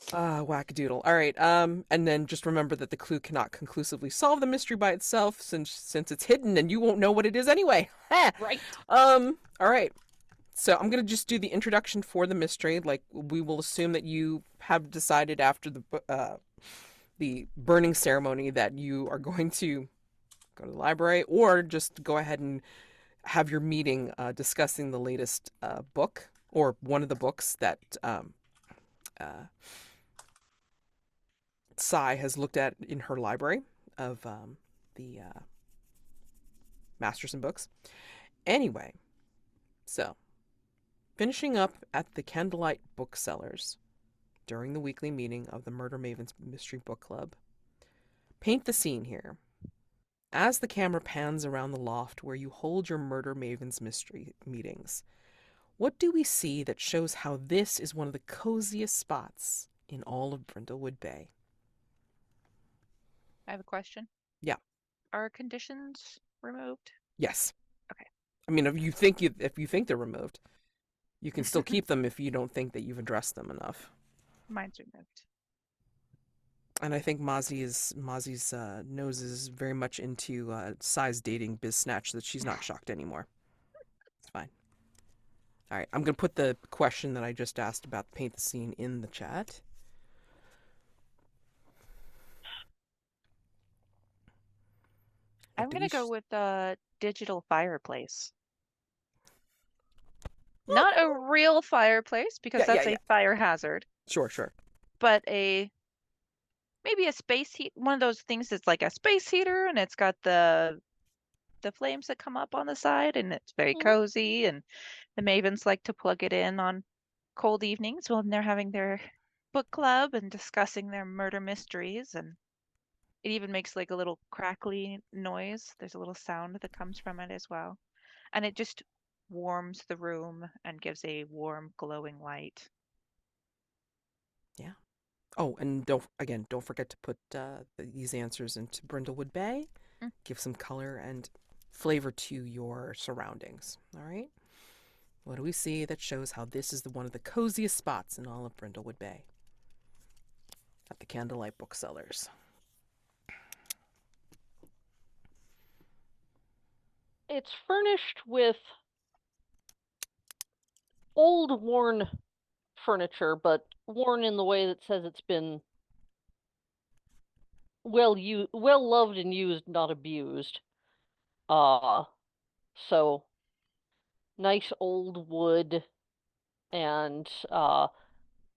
A: Wackadoodle. All right. And then just remember that the clue cannot conclusively solve the mystery by itself, since it's hidden and you won't know what it is anyway.
C: right.
A: All right. So I'm gonna just do the introduction for the mystery. Like, we will assume that you have decided after the burning ceremony that you are going to go to the library, or just go ahead and have your meeting discussing the latest book, or one of the books that Sai has looked at in her library of the Masters and Books. Anyway, so finishing up at the Candlelight Booksellers during the weekly meeting of the Murder Mavens Mystery Book Club. Paint the scene here. As the camera pans around the loft where you hold your Murder Mavens mystery meetings, what do we see that shows how this is one of the coziest spots in all of Brindlewood Bay?
D: I have a question.
A: Yeah.
D: Are conditions removed?
A: Yes.
D: Okay.
A: I mean, if you think they're removed, you can still keep them if you don't think that you've addressed them enough.
D: Mine's removed.
A: And I think Mazi's nose is very much into size dating biz snatch that she's not shocked anymore. It's fine. All right, I'm going to put the question that I just asked about paint the scene in the chat.
D: I'm going to go with the digital fireplace. Not a real fireplace, because that's a fire hazard.
A: Sure.
D: But maybe a space heat, one of those things that's like a space heater, and it's got the flames that come up on the side, and it's very cozy, and the Mavens like to plug it in on cold evenings when they're having their book club and discussing their murder mysteries, and it even makes like a little crackly noise. There's a little sound that comes from it as well. And it just warms the room and gives a warm, glowing light.
A: Yeah. Oh, and don't forget to put these answers into Brindlewood Bay. Give some color and flavor to your surroundings. All right? What do we see that shows how this is one of the coziest spots in all of Brindlewood Bay? At the Candlelight Booksellers.
B: It's furnished with old, worn furniture, but worn in the way that says it's been well loved and used, not abused. So nice old wood and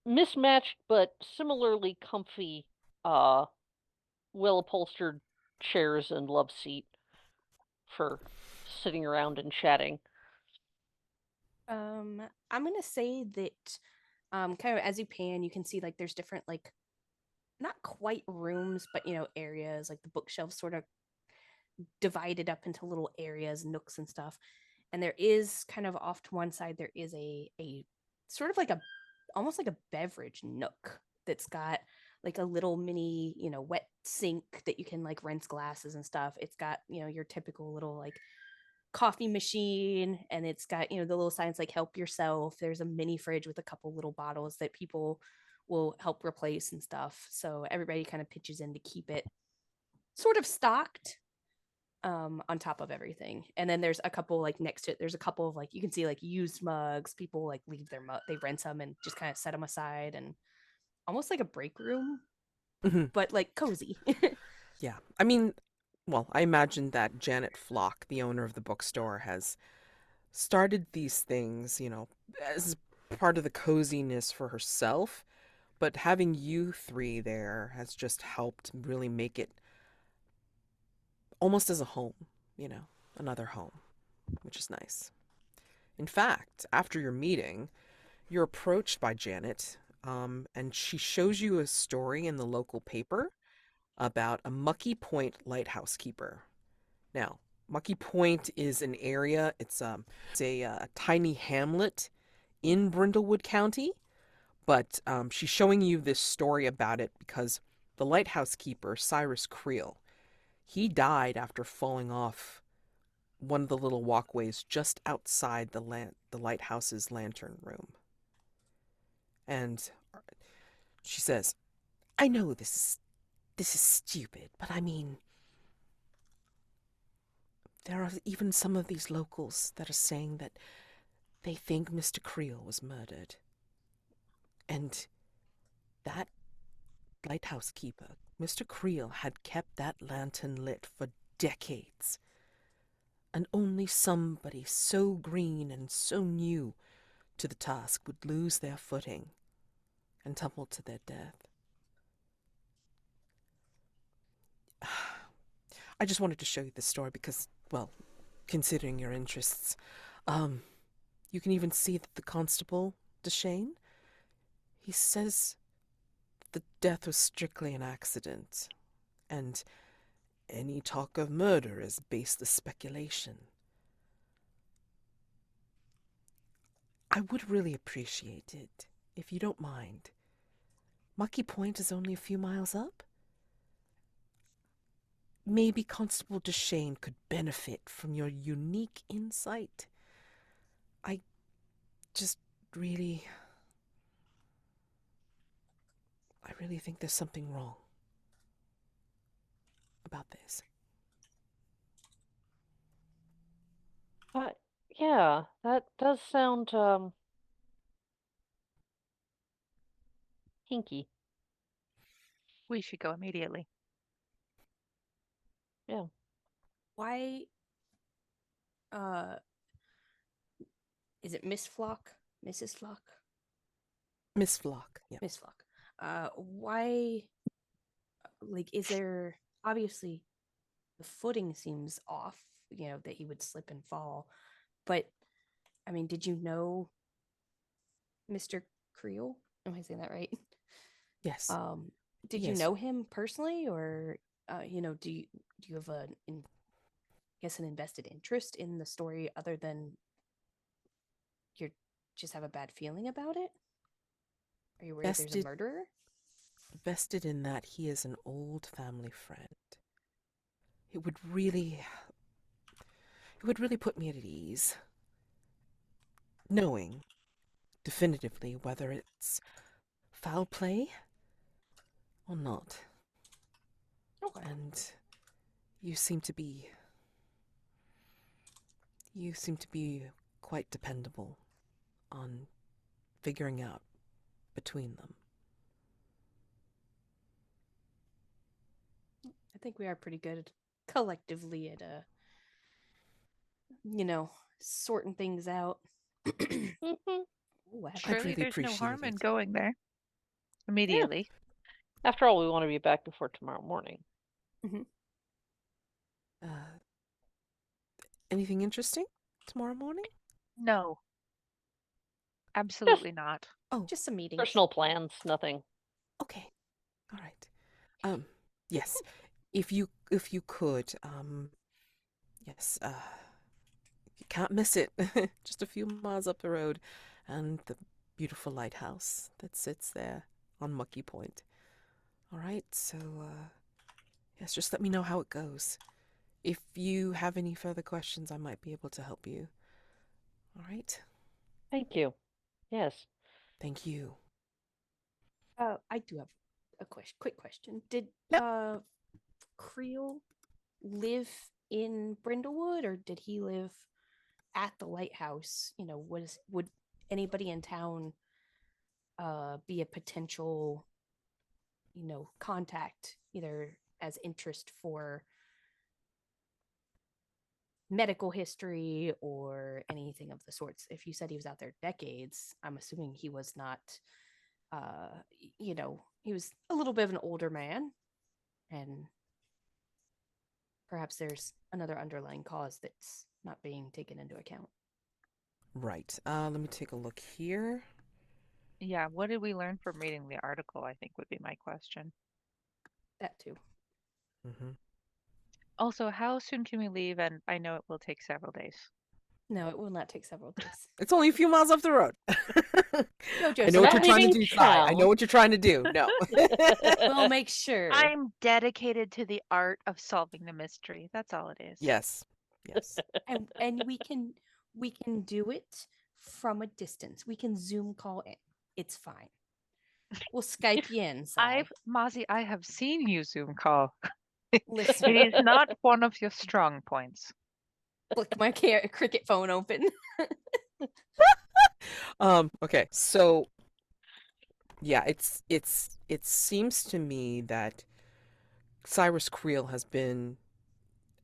B: mismatched but similarly comfy well upholstered chairs and love seat for sitting around and chatting.
C: I'm gonna say that kind of as you pan, you can see like there's different like not quite rooms, but areas like the bookshelves sort of divided up into little areas, nooks and stuff. And there is kind of off to one side, there is a sort of like a almost like a beverage nook that's got like a little mini, wet sink that you can like rinse glasses and stuff. It's got, your typical little like coffee machine, and it's got, the little signs like help yourself. There's a mini fridge with a couple little bottles that people will help replace and stuff. So everybody kind of pitches in to keep it sort of stocked on top of everything. And then there's a couple like next to it, there's a couple of like you can see like used mugs. People like leave their they rinse them and just kind of set them aside, and almost like a break room, but like cozy.
A: Yeah. I mean, well, I imagine that Janet Flock, the owner of the bookstore, has started these things, as part of the coziness for herself, but having you three there has just helped really make it almost as a home, another home, which is nice. In fact, after your meeting, you're approached by Janet, and she shows you a story in the local paper about a Mucky Point lighthouse keeper. Now, Mucky Point is an area, it's a tiny hamlet in Brindlewood County, but she's showing you this story about it because the lighthouse keeper, Cyrus Creel, he died after falling off one of the little walkways just outside the lighthouse's lantern room. And she says, I know this is stupid, but I mean, there are even some of these locals that are saying that they think Mr. Creel was murdered. And that lighthouse keeper, Mr. Creel, had kept that lantern lit for decades. And only somebody so green and so new to the task would lose their footing and tumble to their death. I just wanted to show you this story because, well, considering your interests. You can even see that the constable, Deshane, he says the death was strictly an accident, and any talk of murder is baseless speculation. I would really appreciate it, if you don't mind. Mucky Point is only a few miles up. Maybe Constable Deshane could benefit from your unique insight. I just really... I really think there's something wrong about this.
B: Yeah, that does sound hinky.
D: We should go immediately.
B: Yeah.
C: Why is it Miss Flock? Mrs. Flock?
A: Miss Flock, yeah.
C: Miss Flock. Why like is there obviously the footing seems off, that he would slip and fall. But I mean, did you know Mr. Creel? Am I saying that right?
A: Yes.
C: Did you
A: Yes.
C: know him personally, or do you have an invested interest in the story other than you just have a bad feeling about it? Are you worried there's a murderer?
A: Vested in that he is an old family friend. It would really put me at ease, knowing definitively whether it's foul play or not.
C: Okay.
A: And you seem to be quite dependable on figuring out between them.
C: I think we are pretty good collectively at sorting things out.
B: Mhm.
C: Ooh,
A: I'd
D: Surely
A: really
D: there's no
A: appreciate
D: harm in
A: it.
D: going there immediately.
B: After all, we want to be back before tomorrow morning.
A: Anything interesting tomorrow morning?
D: No. Absolutely not.
A: Oh,
C: just some meetings.
B: Personal plans, nothing.
A: okay. All right. Yes. If you could, yes, you can't miss it. Just a few miles up the road, and the beautiful lighthouse that sits there on Mucky Point. All right, so, yes, just let me know how it goes. If you have any further questions, I might be able to help you. All right?
B: Thank you. Yes.
A: Thank you.
C: I do have a quick question. Did
A: Yep.
C: Creel live in Brindlewood, or did he live at the lighthouse? Would anybody in town be a potential contact, either as interest for medical history or anything of the sorts? If you said he was out there decades, I'm assuming he was not he was a little bit of an older man, and perhaps there's another underlying cause that's not being taken into account.
A: Right. Let me take a look here.
D: Yeah, what did we learn from reading the article, I think would be my question.
C: That too.
A: Mm-hmm.
D: Also, how soon can we leave? And I know it will take several days.
C: No, it will not take several days.
A: It's only a few miles up the road.
C: No,
A: I know what you're
B: Not
A: trying to
B: leaving
A: do, Sai. I know
B: town.
A: what you're trying to do. No.
C: We'll make sure.
D: I'm dedicated to the art of solving the mystery. That's all it is.
A: Yes. Yes.
C: and we can do it from a distance. We can Zoom call it. It's fine. We'll Skype you in.
D: Mazi, I have seen you Zoom call.
C: Listen,
D: It is not one of your strong points.
C: look, my cricket phone open.
A: Okay, so yeah, it seems to me that Cyrus Creel has been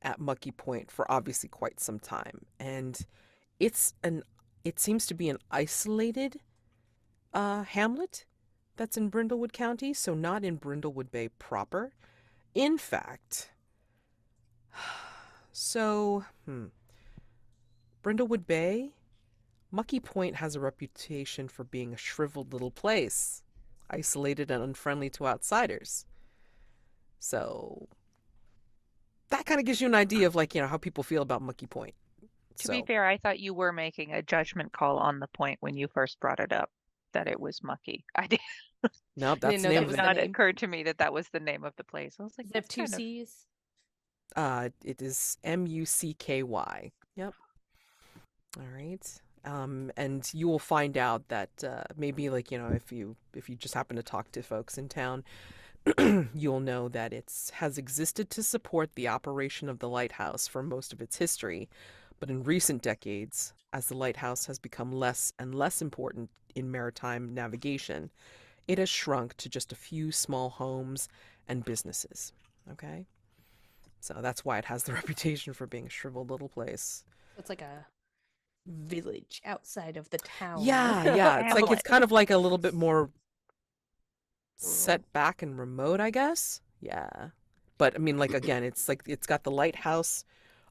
A: at Mucky Point for obviously quite some time, and it seems to be an isolated hamlet that's in Brindlewood County, so not in Brindlewood Bay proper. In fact, so Brindlewood Bay, Mucky Point has a reputation for being a shriveled little place, isolated and unfriendly to outsiders. So that kind of gives you an idea of how people feel about Mucky Point.
D: To be
A: So
D: fair, I thought you were making a judgment call on the point when you first brought it up, that it was mucky. I did.
A: no,
C: I
A: that's
C: didn't
A: the
C: know
A: name
C: that
A: of
C: was
A: it.
C: the
D: Not
C: name.
D: occurred to me that that was the name of the place. I was like,
C: Does it have
D: that's
C: two
D: kind of
C: C's?
A: It is Mucky. Yep. All right. And you will find out that maybe if you just happen to talk to folks in town, you'll know that it has existed to support the operation of the lighthouse for most of its history, but in recent decades, as the lighthouse has become less and less important in maritime navigation, it has shrunk to just a few small homes and businesses. Okay? So that's why it has the reputation for being a shriveled little place.
C: It's like a village outside of the town.
A: Yeah. It's like it's
D: Hamlet.
A: kind of like a little bit more set back and remote, I guess. Yeah. But I mean, again, it's like it's got the lighthouse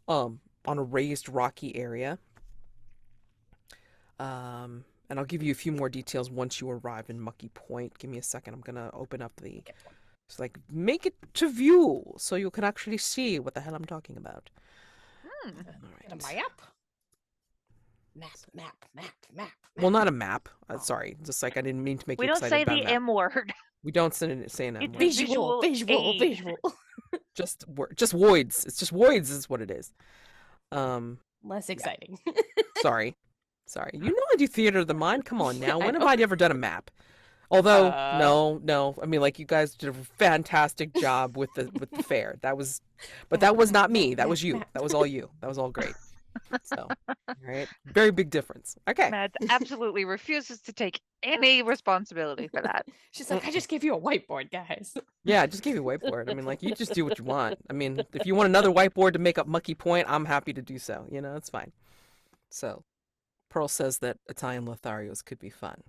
A: on a raised rocky area. And I'll give you a few more details once you arrive in Mucky Point. Give me a second. I'm gonna open up the it's like make it to view so you can actually see what the hell I'm talking about. All
C: Get a
A: right.
C: map.
A: Well, not a map. Sorry, just I didn't mean to make
D: We
A: you
D: don't
A: excited
D: say
A: about a
D: the
A: map.
D: M word.
A: We don't say an M
D: It's
A: word.
C: Visual
D: aid.
C: visual.
A: Just voids. It's just voids is what it is.
C: Less exciting.
A: Sorry. You know I do theater of the mind. Come on now.
C: I
A: When have
C: know.
A: I ever done a map? Although
C: Uh,
A: no. I mean, you guys did a fantastic job with the fair. That was not me. That was you. That was all you. That was all great. So, all right. Very big difference. Okay.
D: Matt absolutely refuses to take any responsibility for that.
C: She's like, I just gave you a whiteboard, guys.
A: Yeah, I just gave you a whiteboard. I mean, you just do what you want. I mean, if you want another whiteboard to make up Mucky Point, I'm happy to do so. It's fine. So, Pearl says that Italian Lotharios could be fun.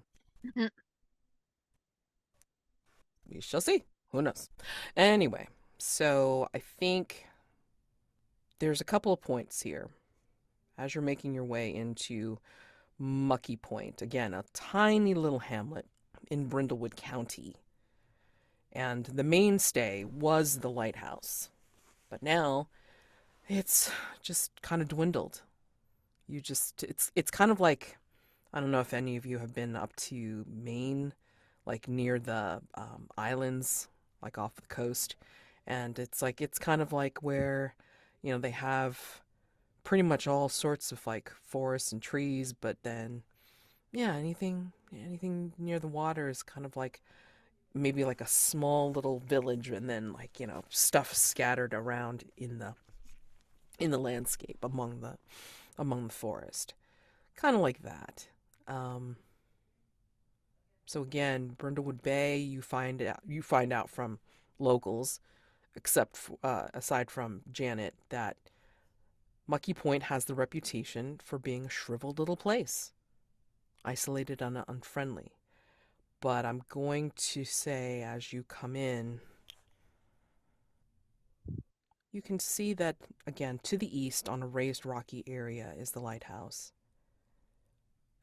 A: We shall see. Who knows? Anyway, so I think there's a couple of points here as you're making your way into Mucky Point. Again, a tiny little hamlet in Brindlewood County. And the mainstay was the lighthouse. But now it's just kind of dwindled. It's kind of like, I don't know if any of you have been up to Maine, like near the islands, like off the coast. And it's kind of like where, they have pretty much all sorts of like forests and trees, but then, yeah, anything near the water is kind of like maybe like a small little village, and then stuff scattered around in the landscape among the forest, kind of like that. So again, Brindlewood Bay, you find out from locals, aside from Janet, that Mucky Point has the reputation for being a shriveled little place, isolated and unfriendly. But I'm going to say, as you come in, you can see that, again, to the east on a raised rocky area is the lighthouse.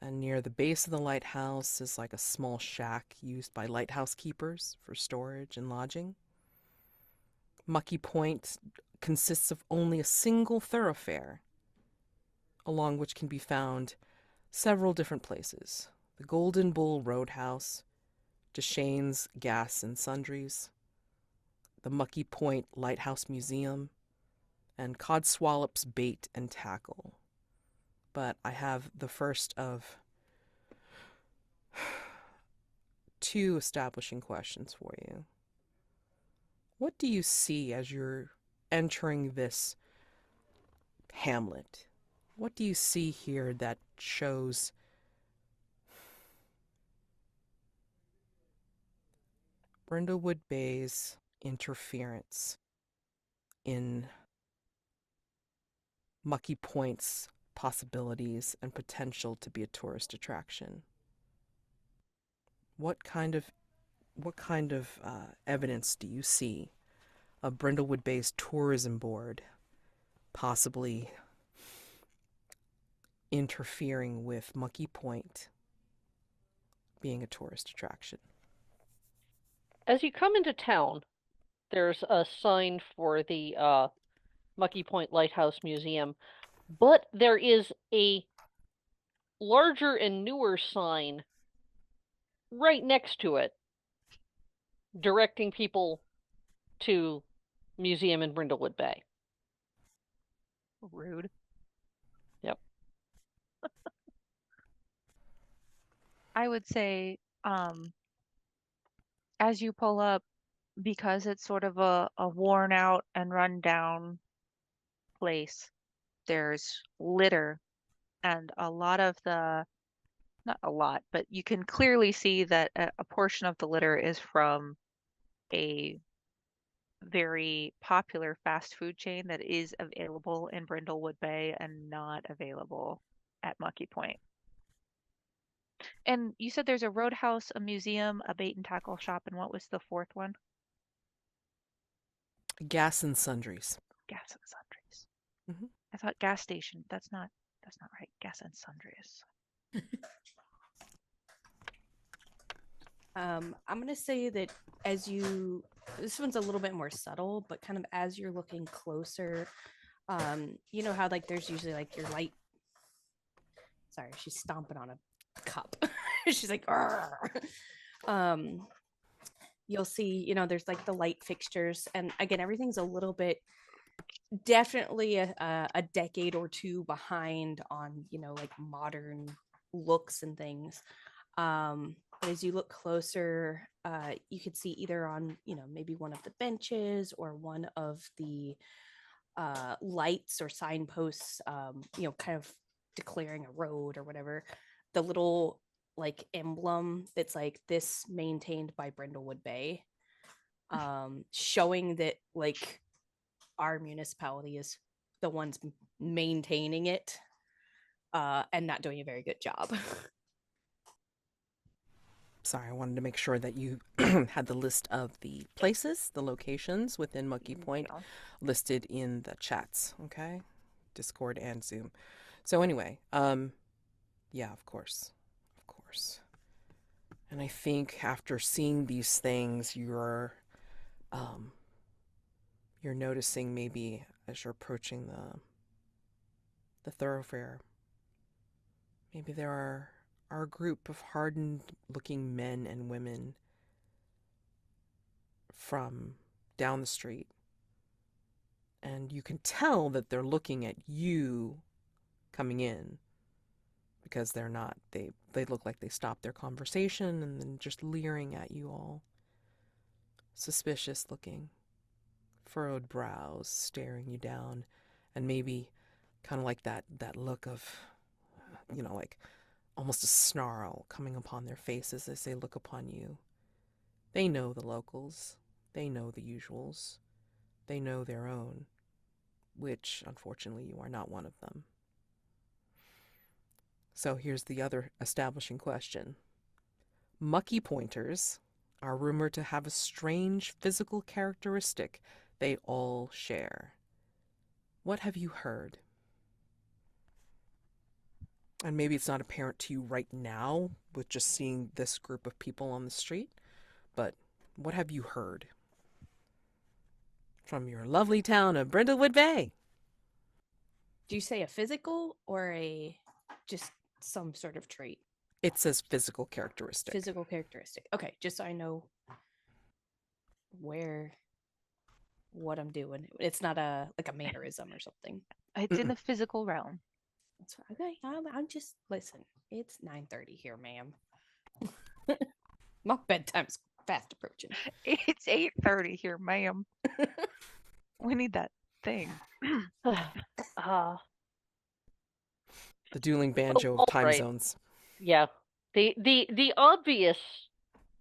A: And near the base of the lighthouse is like a small shack used by lighthouse keepers for storage and lodging. Mucky Point consists of only a single thoroughfare, along which can be found several different places. The Golden Bull Roadhouse, Deshane's Gas and Sundries, the Mucky Point Lighthouse Museum, and Codswallop's Bait and Tackle. But I have the first of two establishing questions for you. What do you see as you're entering this hamlet? What do you see here that shows Brindlewood Bay's interference in Mucky Point's possibilities and potential to be a tourist attraction? What kind of evidence do you see of Brindlewood Bay's tourism board possibly interfering with Mucky Point being a tourist attraction.
B: As you come into town, there's a sign for the Mucky Point Lighthouse Museum, but there is a larger and newer sign right next to it, directing people to museum in Brindlewood Bay.
D: Rude.
B: Yep.
D: I would say, as you pull up, because it's sort of a worn out and run down place, there's litter and a lot of not a lot, but you can clearly see that a portion of the litter is from a very popular fast food chain that is available in Brindlewood Bay and not available at Mucky Point. And you said there's a roadhouse, a museum, a bait and tackle shop, and what was the fourth one?
A: Gas and sundries.
D: Gas and sundries.
A: Mhm.
D: I thought gas station. That's not right. Gas and sundries.
C: I'm gonna say that this one's a little bit more subtle, but kind of as you're looking closer, you know how like there's usually like your light. Sorry, she's stomping on a cup. She's like, you'll see, you know, there's like the light fixtures, and again, everything's a little bit, definitely a decade or two behind on, you know, like modern looks and things. But as you look closer, you could see either on, you know, maybe one of the benches or one of the lights or signposts, you know, kind of declaring a road or whatever, the little like emblem that's like this maintained by Brindlewood Bay, showing that like our municipality is the ones maintaining it and not doing a very good job.
A: Sorry, I wanted to make sure that you had the list of the places, the locations within Mucky Point listed in the chats, okay? Discord and Zoom. So anyway, yeah, of course. And I think after seeing these things, you're noticing maybe as you're approaching the thoroughfare, maybe there are a group of hardened-looking men and women from down the street. And you can tell that they're looking at you coming in because they're not, they look like they stopped their conversation and then just leering at you all. Suspicious looking, furrowed brows staring you down, and maybe kind of like that look of, you know, like almost a snarl coming upon their faces as they look upon you. They know the locals. They know the usuals. They know their own, which, unfortunately, you are not one of them. So here's the other establishing question. Mucky Pointers are rumored to have a strange physical characteristic they all share. What have you heard? And maybe it's not apparent to you right now with just seeing this group of people on the street, but what have you heard from your lovely town of Brindlewood Bay?
C: Do you say a physical or a just some sort of trait?
A: It says physical characteristic.
C: Physical characteristic. Okay, just so I know what I'm doing. It's not like a mannerism or something.
D: It's in the physical realm.
C: That's okay. I'm just listen. It's 9:30 here, ma'am. My bedtime's fast approaching.
D: It's 8:30 here, ma'am. We need that thing.
A: The dueling banjo of time zones.
B: Yeah. The obvious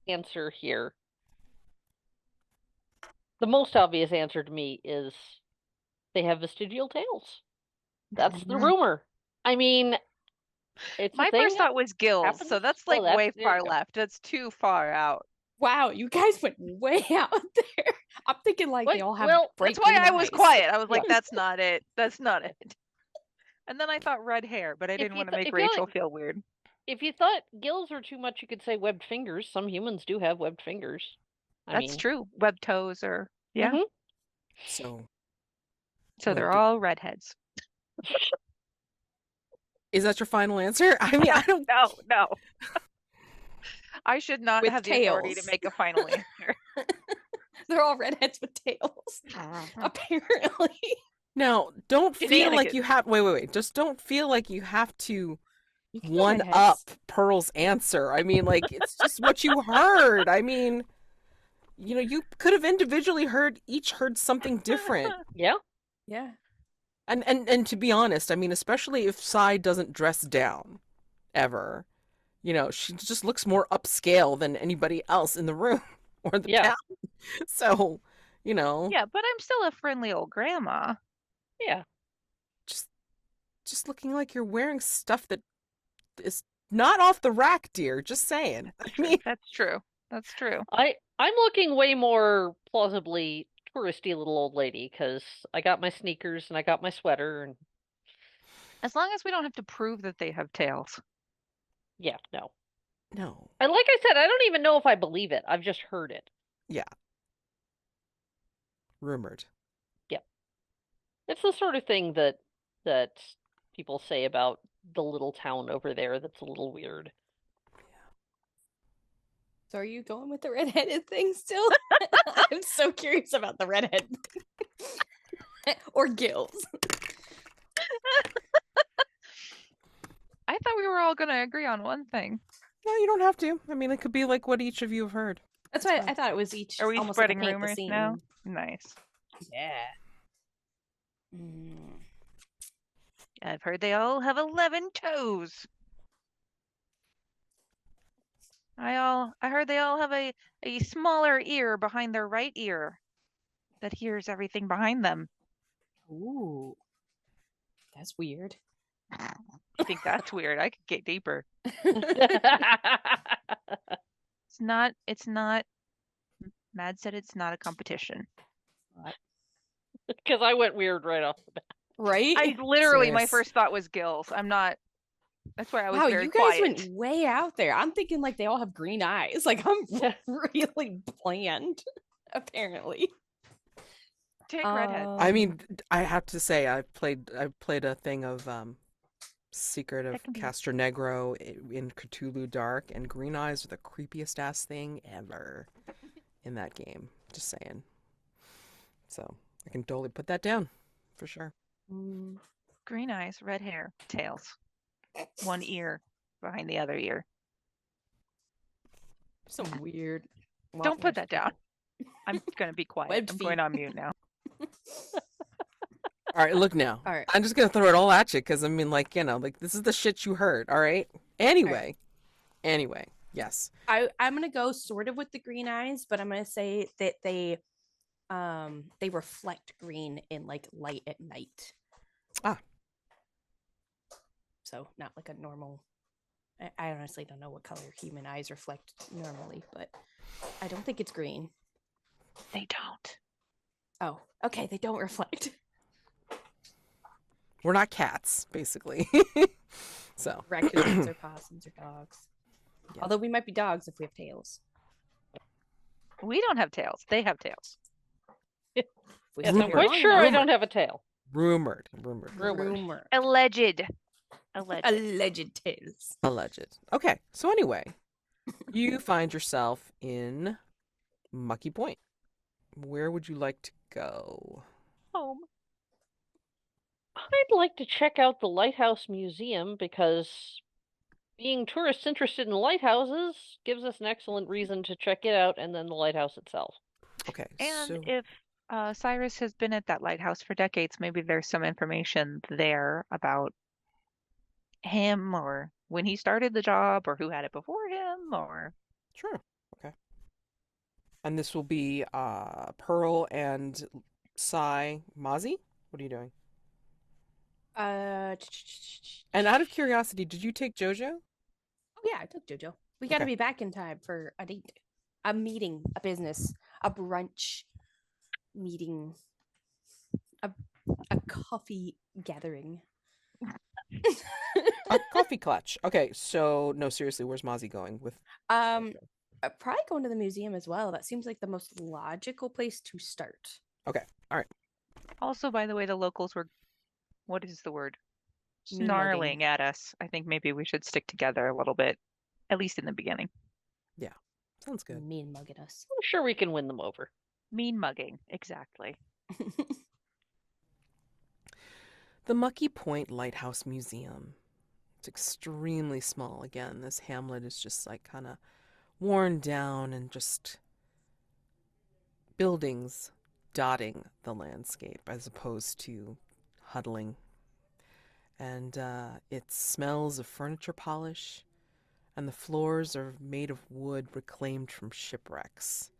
B: answer here, the most obvious answer to me is they have vestigial tails. That's the rumor. I mean, it's
D: my first thought was gills, so that's like way far left. That's too far out.
C: Wow, you guys went way out there. I'm thinking like they all have.
D: Well, that's why I was quiet. I was like, that's not it. That's not it. And then I thought red hair, but I
B: If
D: didn't
B: you
D: want to
B: th-
D: make
B: if you
D: Rachel
B: like-
D: feel weird.
B: If you thought gills were too much, you could say webbed fingers. Some humans do have webbed fingers.
D: That's true. Web toes or yeah.
B: Mhm.
A: So,
D: So
A: what
D: they're
A: do-
D: all redheads.
A: is that your final answer? I mean, I don't.
D: No. I should not
C: With
D: have the authority to
C: tails.
D: make a final answer.
C: They're all redheads with tails. Apparently.
A: Now, don't feel like you
D: Shenanigans.
A: have. Wait. Just don't feel like you have to
C: You can have
A: one
C: redheads.
A: up Pearl's answer. I mean, like, it's just what you heard. I mean, you could have individually each heard something different.
B: Yeah.
C: Yeah.
A: And to be honest, I mean, especially if Sai doesn't dress down ever, she just looks more upscale than anybody else in the room or the
B: Yeah.
A: town. So,
D: Yeah, but I'm still a friendly old grandma.
B: Yeah.
A: just looking like you're wearing stuff that is not off the rack, dear. Just saying. I mean,
D: That's true. That's true.
B: I'm looking way more plausibly touristy little old lady because I got my sneakers and I got my sweater and
D: As long as we don't have to prove that they have tails.
B: yeah, no.
A: no.
B: And like I said, I don't even know if I believe it. I've just heard it.
A: Rumored.
B: It's the sort of thing that people say about the little town over there that's a little weird.
C: So are you going with the redheaded thing still? I'm so curious about the redhead or gills.
D: I thought we were all going to agree on one thing.
A: No, you don't have to. I mean, it could be like what each of you have heard.
C: That's
A: That's
C: why
A: fine.
C: I thought it was each.
D: Are we
C: almost
D: spreading
C: like a paint the
D: rumors
C: scene.
D: now? Nice.
C: Yeah. Mm.
D: I've heard they all have 11 toes. I heard they all have a smaller ear behind their right ear that hears everything behind them.
C: Ooh. That's weird.
D: I think that's weird. I could get deeper. It's not Mad said it's not a competition.
B: Because I went weird right off the bat.
C: Right?
D: I literally my
A: Serious.
D: first thought was gills. I'm not that's why I was
C: Wow,
D: very
C: you guys
D: quiet.
C: went way out there. I'm thinking like they all have green eyes. Like I'm really bland, apparently.
D: Take redhead.
A: I mean, I have to say, I played a thing of Secret of
D: That can be-
A: Castro Negro in Cthulhu Dark, and green eyes are the creepiest ass thing ever in that game. Just saying. So I can totally put that down for sure.
C: Mm,
D: Green eyes, red hair, tails. One ear behind the other ear.
C: some weird.
D: Don't put that down. I'm going to be quiet.
C: Webbed
D: I'm going
C: feet.
D: on mute now.
A: All right, look now.
C: All right.
A: I'm just gonna throw it all at you because I mean, like, like this is the shit you heard. All right. Anyway, yes.
C: I'm gonna go sort of with the green eyes, but I'm gonna say that they reflect green in like light at night.
A: Ah.
C: So not like a normal. I honestly don't know what color human eyes reflect normally, but I don't think it's green.
D: They don't.
C: Oh, okay, they don't reflect.
A: We're not cats, basically. So
C: Raccoons or possums or dogs.
A: Yeah.
C: Although we might be dogs if we have tails.
D: We don't have tails. They have tails.
C: If we
B: Yes,
C: spell
B: I'm
C: it
B: quite
C: wrong,
B: sure I
A: Rumored.
B: don't have a tail.
A: rumored.
B: Rumored.
D: Alleged.
C: Alleged tails.
A: Alleged. Okay, so anyway, you find yourself in Mucky Point. Where would you like to go?
D: Home.
B: I'd like to check out the Lighthouse Museum because being tourists interested in lighthouses gives us an excellent reason to check it out and then the lighthouse itself.
A: Okay,
D: And
A: so
D: if Cyrus has been at that lighthouse for decades, maybe there's some information there about him or when he started the job or who had it before him or
A: sure. Okay. And this will be Pearl and Sai Mazi? What are you doing? And out of curiosity, did you take Jojo?
C: Oh yeah, I took Jojo. We got to
A: Okay.
C: be back in time for a date, a meeting, a business, a brunch meeting, a coffee gathering.
A: A coffee clutch. Okay, so no, seriously, where's Mazi going with?
C: Probably going to the museum as well. That seems like the most logical place to start.
A: Okay, all right.
D: Also, by the way, the locals were, what is the word?
C: Mean mugging.
D: Snarling at us. I think maybe we should stick together a little bit, at least in the beginning.
A: Yeah, sounds good.
C: Mean mugging us.
B: I'm sure we can win them over.
D: Mean mugging, exactly.
A: The Mucky Point Lighthouse Museum. It's extremely small. Again, this hamlet is just like kind of worn down and just buildings dotting the landscape as opposed to huddling. And it smells of furniture polish, and the floors are made of wood reclaimed from shipwrecks.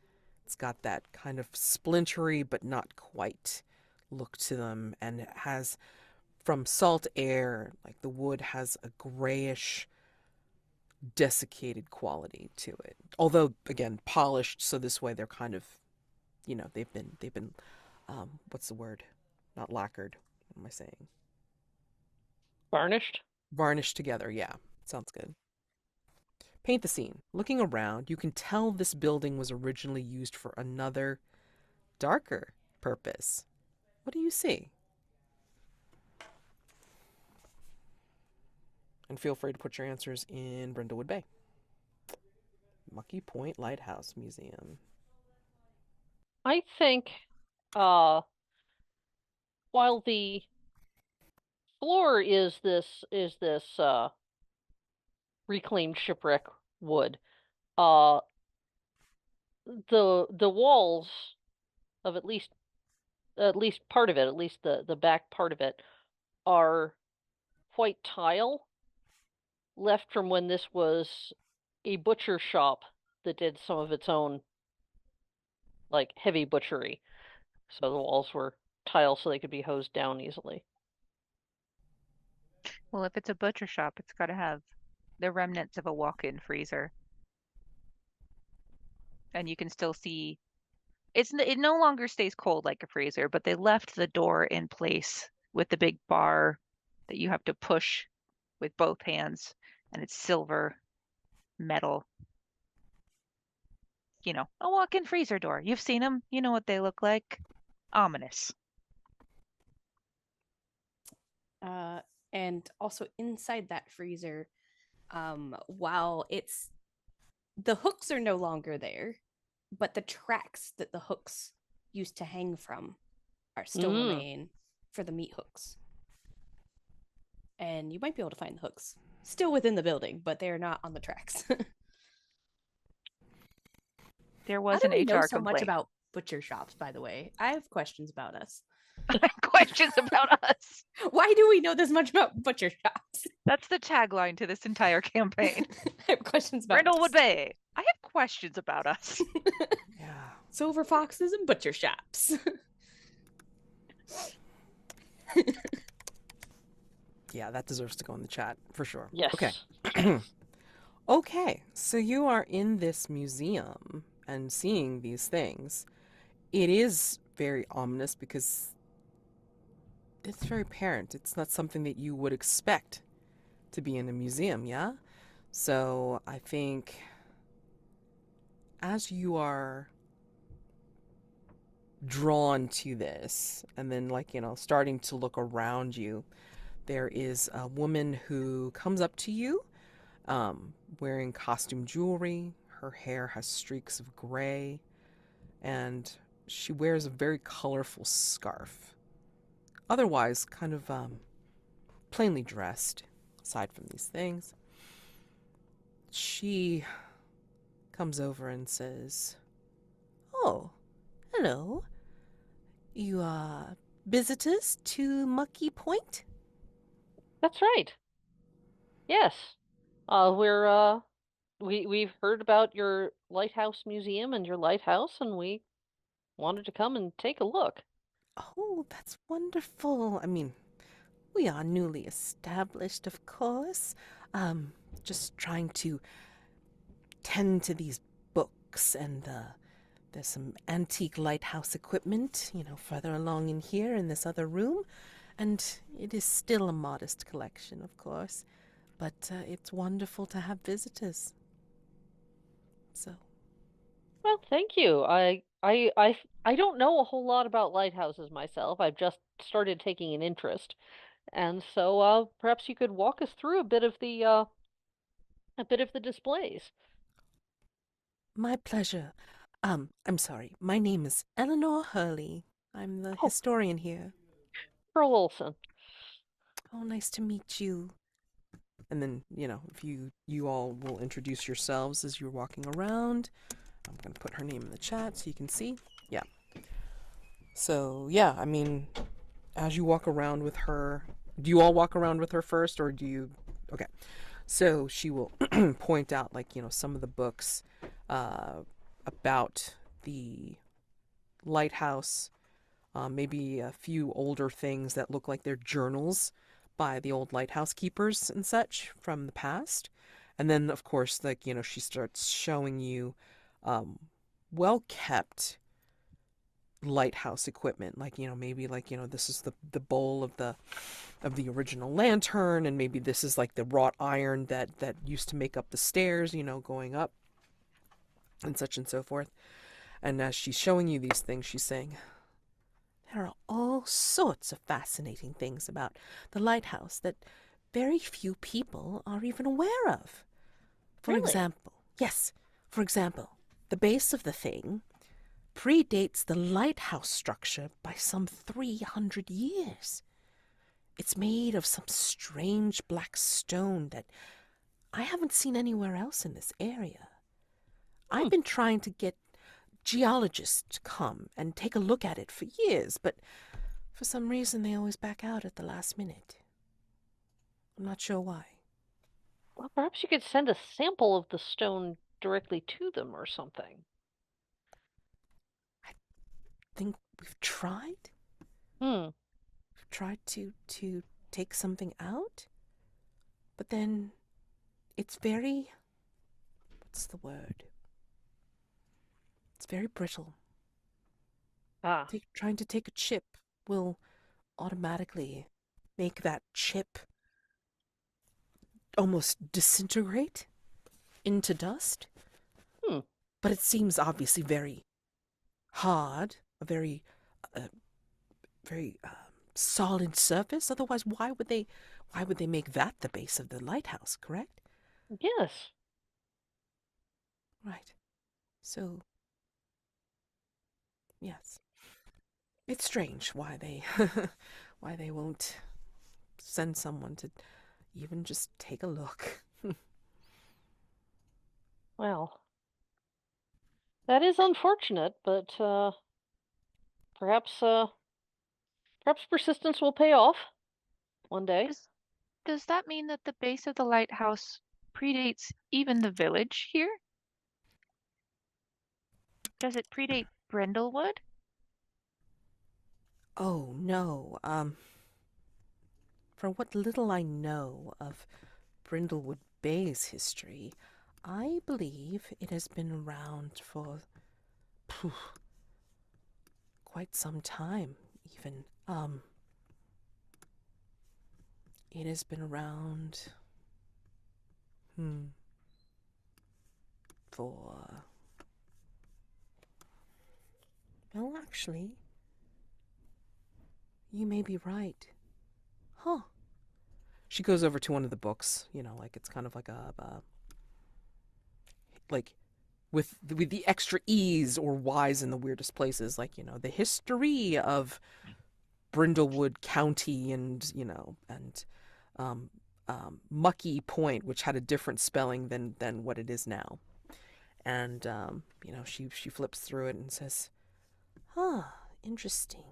A: It's got that kind of splintery but not quite look to them, and it has, from salt air, like the wood has a grayish, desiccated quality to it. Although, again, polished, so this way they're kind of, they've been, what's the word? Not lacquered. What am I saying?
B: Varnished?
A: Varnished together, yeah. Sounds good. Paint the scene. Looking around, you can tell this building was originally used for another, darker purpose. What do you see? And feel free to put your answers in Brindlewood Bay. Mucky Point Lighthouse Museum.
B: I think while the floor is this reclaimed shipwreck wood, uh the walls of at least part of it, at least the back part of it, are white tile left from when this was a butcher shop that did some of its own like heavy butchery. So the walls were tile so they could be hosed down easily.
D: Well, if it's a butcher shop, it's got to have the remnants of a walk-in freezer. And you can still see it no longer stays cold like a freezer, but they left the door in place with the big bar that you have to push with both hands, and it's silver metal. A walk-in freezer door. You've seen them. You know what they look like. Ominous.
C: And also inside that freezer, while the hooks are no longer there, but the tracks that the hooks used to hang from are still remain for the meat hooks. And you might be able to find the hooks still within the building, but they're not on the tracks.
D: There was
C: How
D: an
C: do we know
D: HR
C: so much
D: complaint.
C: about butcher shops, by the way? I have questions about us.
D: Questions about us.
C: Why do we know this much about butcher shops?
D: That's the tagline to this entire campaign.
C: I have questions about
D: Brindlewood
C: us.
D: Bay. I have questions about us.
A: Yeah.
C: Silver foxes and butcher shops.
A: Yeah, that deserves to go in the chat for sure.
B: Yes.
A: Okay. Okay, so you are in this museum and seeing these things. It is very ominous because it's very apparent. It's not something that you would expect to be in a museum, yeah? So I think as you are drawn to this and then starting to look around you, there is a woman who comes up to you wearing costume jewelry. Her hair has streaks of gray, and she wears a very colorful scarf. Otherwise, kind of plainly dressed, aside from these things. She comes over and says, "Oh, hello. You are visitors to Mucky Point?"
B: That's right. Yes. We've heard about your lighthouse museum and your lighthouse, and we wanted to come and take a look.
A: Oh, that's wonderful. I mean, we are newly established, of course. Just trying to tend to these books, and there's some antique lighthouse equipment, further along in here in this other room. And it is still a modest collection, of course, but it's wonderful to have visitors. So,
B: Well, thank you. I don't know a whole lot about lighthouses myself. I've just started taking an interest. And so perhaps you could walk us through a bit of the displays.
A: my pleasure. I'm sorry. My name is Eleanor Hurley. I'm the
B: Oh,
A: historian here.
B: Pearl Olsen.
A: Oh, nice to meet you. And then, if you all will introduce yourselves as you're walking around. I'm going to put her name in the chat so you can see. Yeah. So, yeah, I mean, as you walk around with her, do you all walk around with her first, or do you? Okay. So she will point out, like, some of the books about the lighthouse, maybe a few older things that look like they're journals by the old lighthouse keepers and such from the past. And then, of course, like, she starts showing you well kept lighthouse equipment, like, maybe like, this is the bowl of the original lantern, and maybe this is like the wrought iron that used to make up the stairs, going up, and such and so forth. And as she's showing you these things, she's saying, there are all sorts of fascinating things about the lighthouse that very few people are even aware of. For
B: Really?
A: example, yes, for example, the base of the thing predates the lighthouse structure by some 300 years. It's made of some strange black stone that I haven't seen anywhere else in this area. I've been trying to get geologists to come and take a look at it for years, but for some reason they always back out at the last minute. I'm not sure why.
B: Well, perhaps you could send a sample of the stone directly to them or something.
A: I think we've tried.
B: Hmm.
A: We've tried to take something out, but then it's very, what's the word? It's very brittle.
B: Ah.
A: Trying to take a chip will automatically make that chip almost disintegrate into dust.
B: Hmm.
A: But it seems obviously very hard, a very solid surface. Otherwise, why would they make that the base of the lighthouse? Correct?
B: Yes.
A: Right. So, yes, it's strange why they why they won't send someone to even just take a look.
B: Well, that is unfortunate, but perhaps perhaps persistence will pay off one day.
D: Does that mean that the base of the lighthouse predates even the village here? Does it predate Brindlewood?
A: Oh no. For what little I know of Brindlewood Bay's history, I believe it has been around for phew, quite some time, even. It has been around for, well, actually, you may be right. Huh. She goes over to one of the books, like it's kind of like like with the extra E's or Y's in the weirdest places, like, the history of Brindlewood County, and um, Mucky Point, which had a different spelling than what it is now. And she flips through it and says, "Huh, interesting.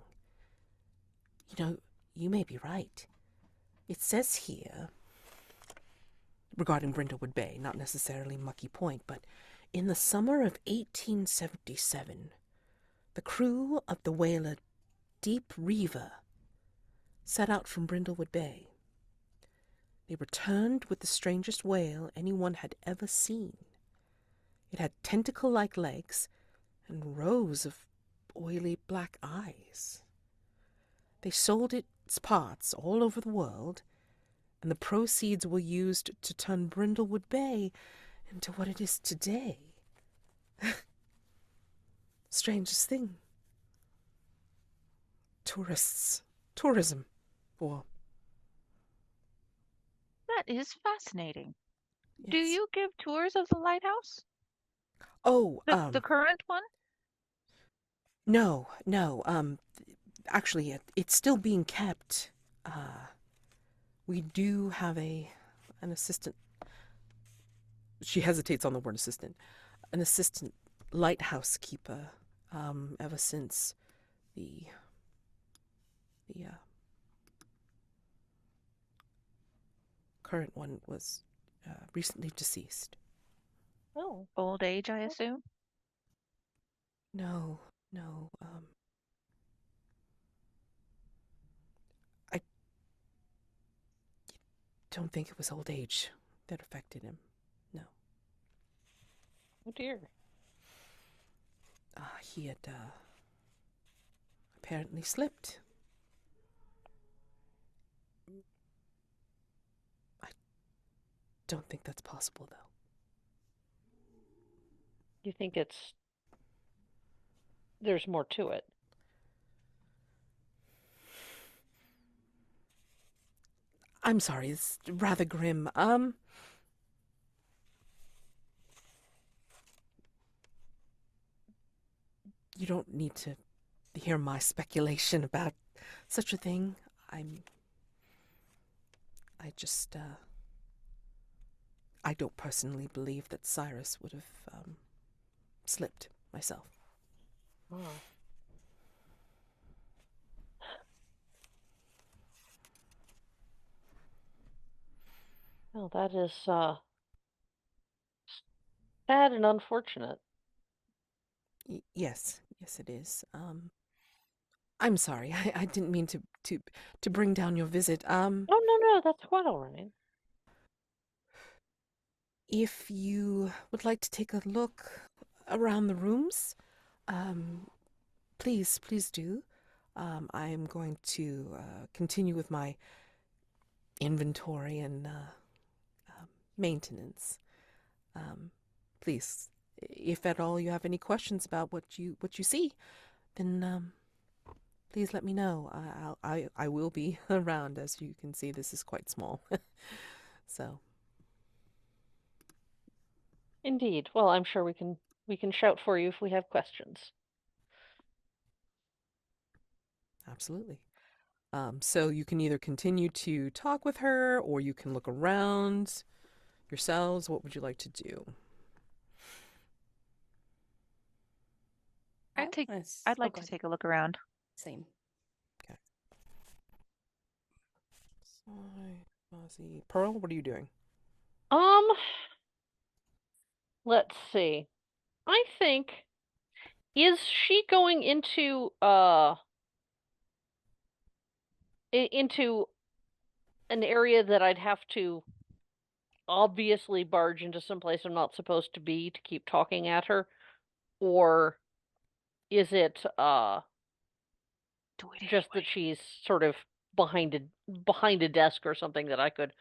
A: You may be right. It says here regarding Brindlewood Bay, not necessarily Mucky Point, but in the summer of 1877, the crew of the whaler Deep Reaver set out from Brindlewood Bay. They returned with the strangest whale anyone had ever seen. It had tentacle-like legs and rows of oily black eyes. They sold it parts all over the world, and the proceeds were used to turn Brindlewood Bay into what it is today. Strangest thing. Tourism, or
D: That is fascinating. Do
A: yes.
D: you give tours of the lighthouse?
A: Oh,
D: The current one?
A: no, actually, it's still being kept. We do have an assistant. She hesitates on the word assistant. An assistant lighthouse keeper. Ever since the current one was recently deceased.
D: Oh, old age, I assume.
A: No. I don't think it was old age that affected him. No.
B: Oh dear.
A: He had apparently slipped. I don't think that's possible, though.
B: You think there's more to it?
A: I'm sorry, it's rather grim. You don't need to hear my speculation about such a thing. I don't personally believe that Cyrus would have slipped myself.
B: Oh. Well, that is sad and unfortunate.
A: Yes, it is. I'm sorry. I didn't mean to bring down your visit.
B: Oh, no, that's quite all right.
A: If you would like to take a look around the rooms, please do. I am going to continue with my inventory and maintenance. Please, if at all you have any questions about what you see, then please let me know. I will be around. As you can see, this is quite small. So
B: Indeed. Well, I'm sure we can shout for you if we have questions.
A: absolutely. So you can either continue to talk with her, or you can look around yourselves. What would you like to do?
D: I'd like to take a look around.
C: Same.
A: Okay. Mazi. Pearl, what are you doing?
B: Let's see. I think, is she going into into an area that I'd have to obviously barge into someplace I'm not supposed to be to keep talking at her? Or is it just that she's sort of behind a desk or something that I could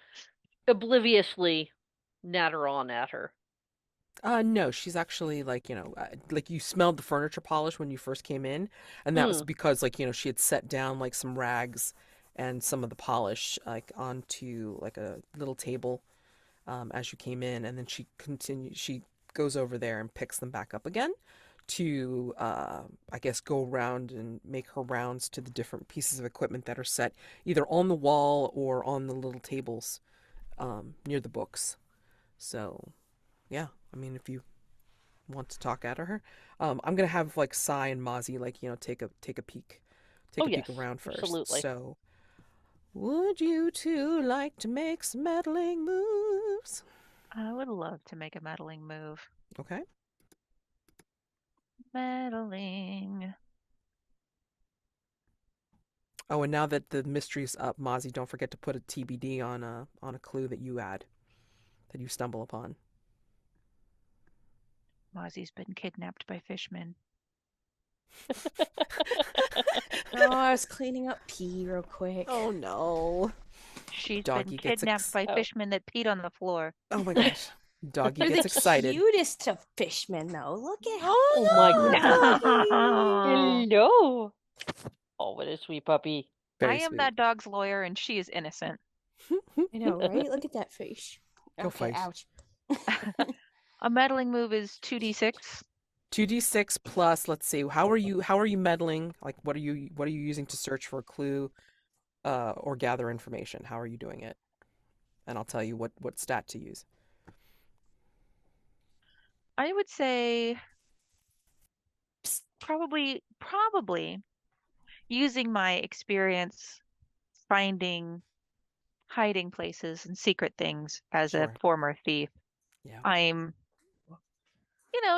B: obliviously natter on at her?
A: No, she's actually like, like you smelled the furniture polish when you first came in, and that was because like, she had set down like some rags and some of the polish like onto like a little table as you came in, and then she goes over there and picks them back up again to I guess go around and make her rounds to the different pieces of equipment that are set either on the wall or on the little tables near the books. So yeah, I mean, if you want to talk at her, I'm gonna have like Sai and Mazi like take a peek,
B: Yes,
A: around first.
B: absolutely.
A: So, would you two like to make some meddling moves?
D: I would love to make a meddling move.
A: Okay.
D: Meddling.
A: Oh, and now that the mystery's up, Mazi, don't forget to put a TBD on a clue that you add, that you stumble upon.
D: Mazi's been kidnapped by fishmen.
C: Oh, I was cleaning up pee real quick.
A: Oh no.
D: She's
A: Doggy
D: been
A: gets
D: kidnapped by
B: Oh.
D: fishmen that peed on the floor.
A: Oh my gosh. Doggy
C: They're
A: gets
C: the
A: excited.
C: cutest of fishmen, though. Look at how
A: Oh,
B: my
A: no,
D: I
B: Hello. Oh, what a sweet puppy.
A: Very
D: am
A: sweet.
D: that dog's lawyer, and she is innocent.
C: I know, right? Look at that face.
A: Go
C: Okay,
A: fight.
C: ouch.
D: A meddling move is 2d6.
A: 2d6 plus, let's see, how are you meddling? Like what are you using to search for a clue or gather information? How are you doing it? And I'll tell you what stat to use.
D: I would say probably using my experience finding hiding places and secret things as a
A: Sure.
D: former thief.
A: Yeah.
D: I'm,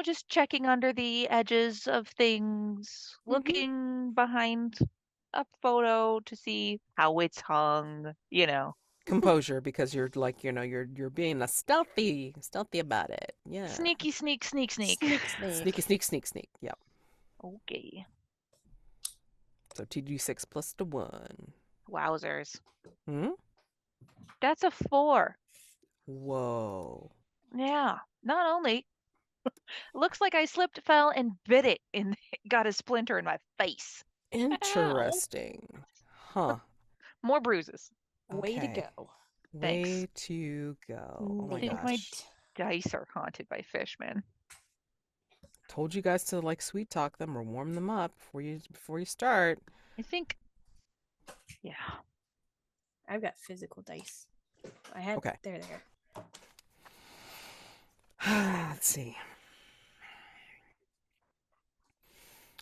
D: just checking under the edges of things, looking behind a photo to see how it's hung.
A: Composure, because you're like, you're being a stealthy about it. Yeah.
D: Sneaky, sneak, sneak, sneak.
C: Sneak,
A: Sneaky,
C: sneak.
A: sneak. Yep.
D: Okay.
A: So 2d6 plus the 1.
D: Wowzers.
A: Hmm?
D: That's a 4.
A: Whoa.
D: Yeah. Not only looks like I slipped, fell, and bit it and got a splinter in my face.
A: Interesting. Huh.
D: More bruises.
C: Way to
A: Okay.
C: go.
D: Thanks.
A: Way to go. Oh my
D: I think my
A: gosh.
D: dice are haunted by fishmen.
A: Told you guys to like sweet talk them or warm them up before you start.
D: I think, yeah.
C: I've got physical dice. I had
A: Okay.
C: there.
A: Let's see.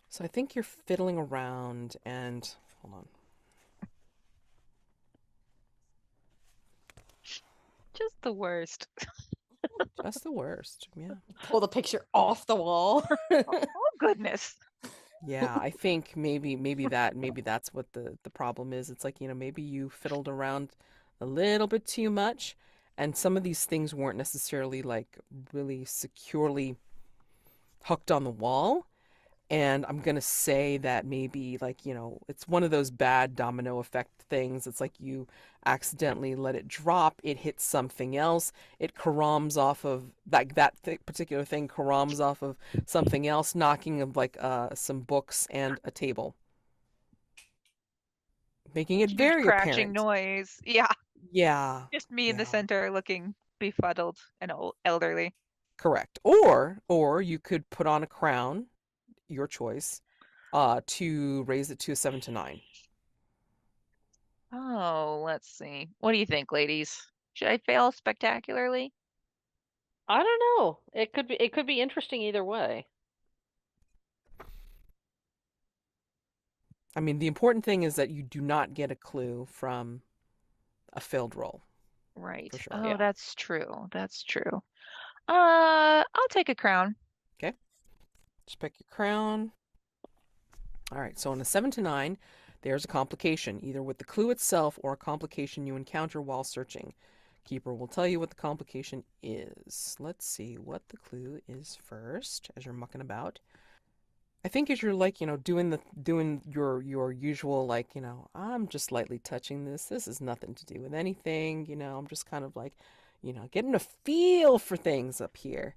A: So I think you're fiddling around and hold on.
D: Just the worst.
A: That's the worst. Yeah.
C: Pull the picture off the wall.
D: Oh, goodness.
A: Yeah, I think maybe that's what the problem is. It's like, maybe you fiddled around a little bit too much, and some of these things weren't necessarily like really securely hooked on the wall. And I'm gonna say that maybe like, it's one of those bad domino effect things. It's like you accidentally let it drop, it hits something else, it caroms off of like particular thing caroms off of something else, knocking of like some books and a table, making it
D: Huge
A: very
D: crashing
A: apparent.
D: noise. Yeah.
A: Yeah,
D: Just me in the
A: yeah,
D: center looking befuddled and elderly.
A: correct. Or you could put on a crown, your choice, to raise it to a 7 to 9.
D: Oh, let's see. What do you think, ladies? Should I fail spectacularly?
B: I don't know. It could be interesting either way.
A: I mean, the important thing is that you do not get a clue from a failed roll,
D: Right.
A: for sure.
D: Oh,
B: Yeah.
D: that's true. That's true. I'll take a crown.
A: Okay. Just pick your crown. All right. So on a 7 to 9, there's a complication, either with the clue itself or a complication you encounter while searching. Keeper will tell you what the complication is. Let's see what the clue is first as you're mucking about. I think as you're like, doing your usual like, I'm just lightly touching this. This is nothing to do with anything, I'm just kind of like, getting a feel for things up here.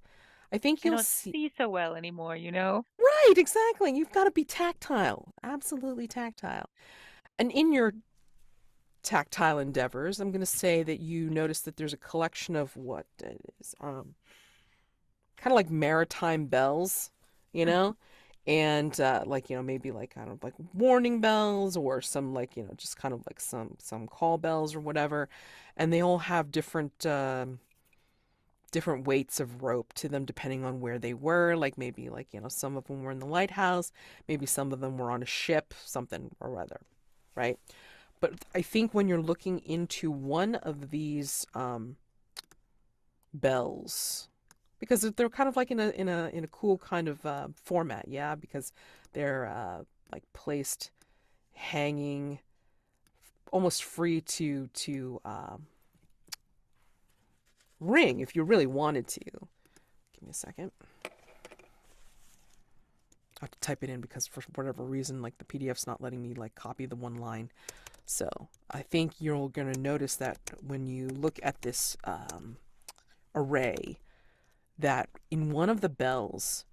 A: I think
D: I
A: you'll
D: don't
A: see.
D: see so well anymore.
A: Right, exactly. You've got to be tactile. Absolutely tactile. And in your tactile endeavors, I'm going to say that you notice that there's a collection of what it is, kind of like maritime bells, you know? And like, maybe like kind of like warning bells or some like, just kind of like some call bells or whatever. And they all have different weights of rope to them depending on where they were. Like maybe like, some of them were in the lighthouse, maybe some of them were on a ship, something or other, right? But I think when you're looking into one of these bells, because they're kind of like in a cool kind of format, yeah, because they're like placed hanging, almost free to ring if you really wanted to. Give me a second. I have to type it in because for whatever reason, like the PDF's not letting me like copy the one line. So I think you're going to notice that when you look at this array, that in one of the bells,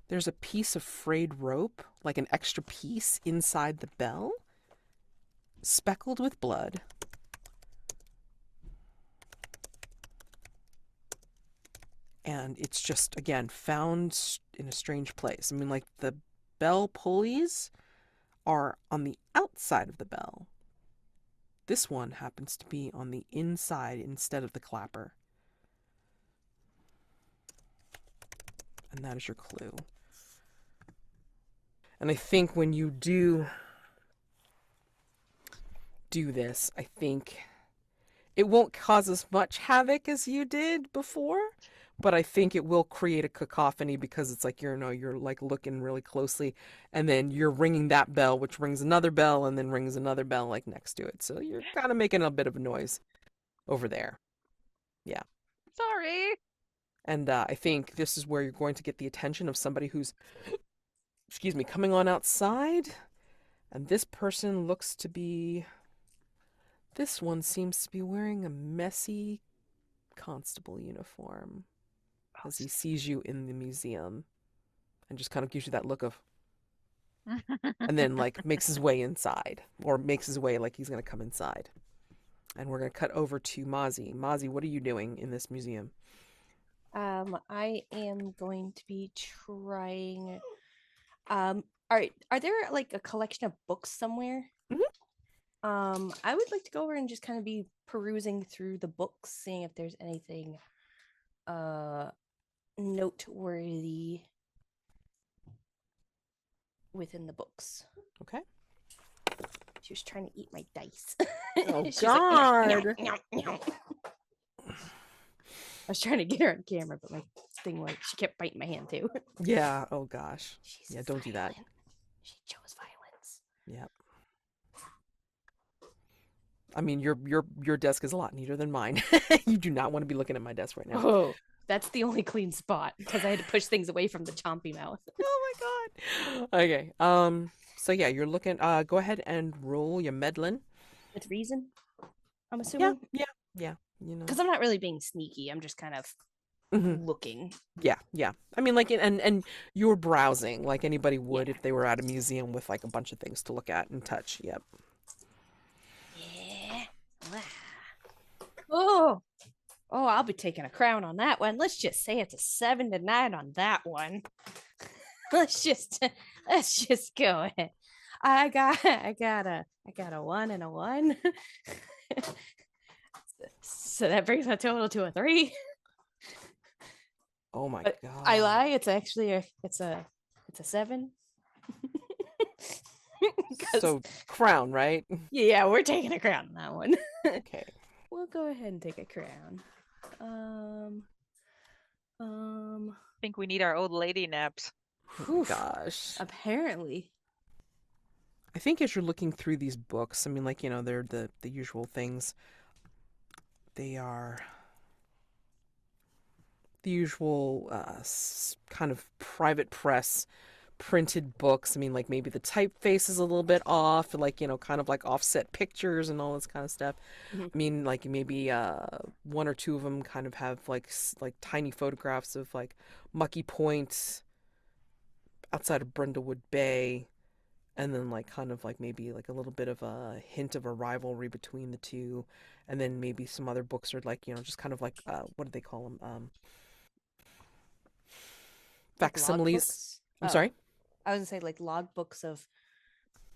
A: there's a piece of frayed rope, like an extra piece inside the bell, speckled with blood. And it's just, again, found in a strange place. I mean, like the bell pulleys are on the outside of the bell. This one happens to be on the inside instead of the clapper. And that is your clue. And I think when you do this, I think it won't cause as much havoc as you did before, but I think it will create a cacophony because it's like, you're like looking really closely, and then you're ringing that bell, which rings another bell, and then rings another bell like next to it. So you're kind of making a bit of a noise over there. Yeah.
D: Sorry.
A: And I think this is where you're going to get the attention of somebody who's, excuse me, coming on outside. And this person looks to be, this one seems to be wearing a messy constable uniform as he sees you in the museum and just kind of gives you that look of, and then like makes his way inside, or makes his way like he's going to come inside. And we're going to cut over to Mazi. Mazi, what are you doing in this museum?
C: I am going to be trying. Are there like a collection of books somewhere? I would like to go over and just kind of be perusing through the books, seeing if there's anything noteworthy within the books.
A: Okay.
C: She was trying to eat my dice.
A: Oh,
C: She's
A: God.
C: like, meow, meow, meow. I was trying to get her on camera, but my thing, like, she kept biting my hand too.
A: Yeah. Oh, gosh.
C: She's
A: Yeah, don't do that.
C: violent. She chose violence.
A: Yep. I mean, your desk is a lot neater than mine. You do not want to be looking at my desk right now.
C: Oh, that's the only clean spot because I had to push things away from the chompy mouth.
A: Oh my God. Okay. So yeah, you're looking. Go ahead and roll your meddling.
C: With reason, I'm
A: Yeah.
C: assuming.
A: Yeah. You know.
C: Because I'm not really being sneaky. I'm just kind of
A: Mhm.
C: looking.
A: Yeah. I mean, like, and you're browsing like anybody would if they were at a museum with like a bunch of things to look at and touch. Yep.
C: Yeah. Oh, I'll be taking a crown on that one. Let's just say it's a 7 to 9 on that one. let's just go ahead. I got a 1 and a 1. So that brings my total to a 3.
A: Oh my
C: But
A: God.
C: I lie. It's actually it's a 7.
A: So crown, right?
C: Yeah, we're taking a crown on that one.
A: Okay.
C: We'll go ahead and take a crown.
D: I think we need our old lady naps.
A: Oh
C: Oof.
A: gosh.
C: Apparently.
A: I think as you're looking through these books, I mean, like, they're the usual things. They are the usual kind of private press printed books. I mean, like maybe the typeface is a little bit off, like, kind of like offset pictures and all this kind of stuff.
C: Mhm.
A: I mean, like maybe one or two of them kind of have like tiny photographs of like Mucky Point outside of Brindlewood Bay, and then like kind of like maybe like a little bit of a hint of a rivalry between the two, and then maybe some other books are like, just kind of like what do they call them?
C: Like
A: Facsimiles.
C: logbooks?
A: I'm
C: Oh,
A: sorry.
C: I was gonna say like logbooks of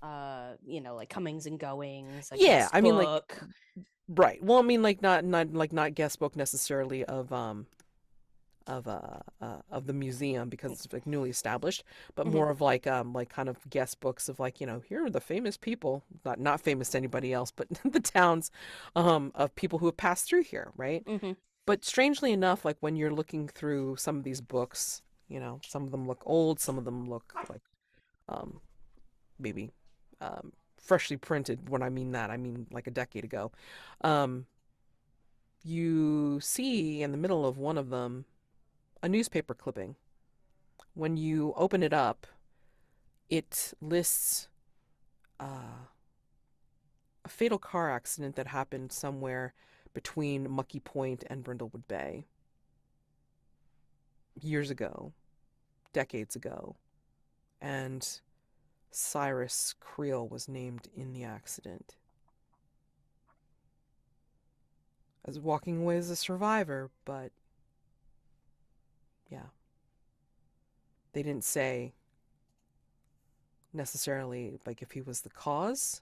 C: like comings and goings. A
A: Yeah,
C: guest
A: I mean, like,
C: book.
A: right. Well, I mean, like not guest book necessarily of the museum because it's like newly established, but
C: Mhm.
A: more of like kind of guest books of like, here are the famous people, not famous to anybody else, but the towns of people who have passed through here, right?
C: Mm-hmm.
A: But strangely enough, like when you're looking through some of these books, some of them look old, some of them look like maybe freshly printed. When I mean that, I mean like a decade ago. You see in the middle of one of them a newspaper clipping. When you open it up, it lists a fatal car accident that happened somewhere between Mucky Point and Brindlewood Bay years ago, decades ago, and Cyrus Creel was named in the accident as walking away as a survivor, but yeah, they didn't say necessarily like if he was the cause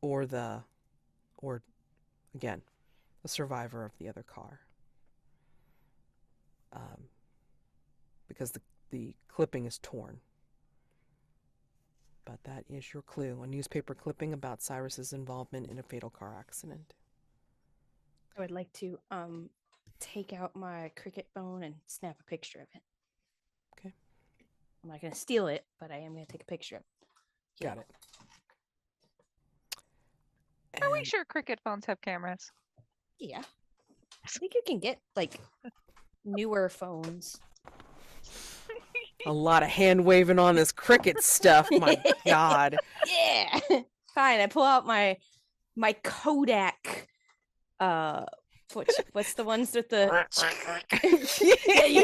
A: or again, a survivor of the other car. Because the clipping is torn. But that is your clue. A newspaper clipping about Cyrus's involvement in a fatal car accident.
C: I would like to take out my cricket phone and snap a picture of it.
A: Okay.
C: I'm not going to steal it, but I am going to take a picture of it.
A: Got it.
D: Are we
A: And
D: sure cricket phones have cameras?
C: Yeah. I think you can get like newer phones.
A: a lot of hand waving on this cricket stuff. My God.
C: Yeah. Fine. I pull out my Kodak. What's the ones with the? Yeah, you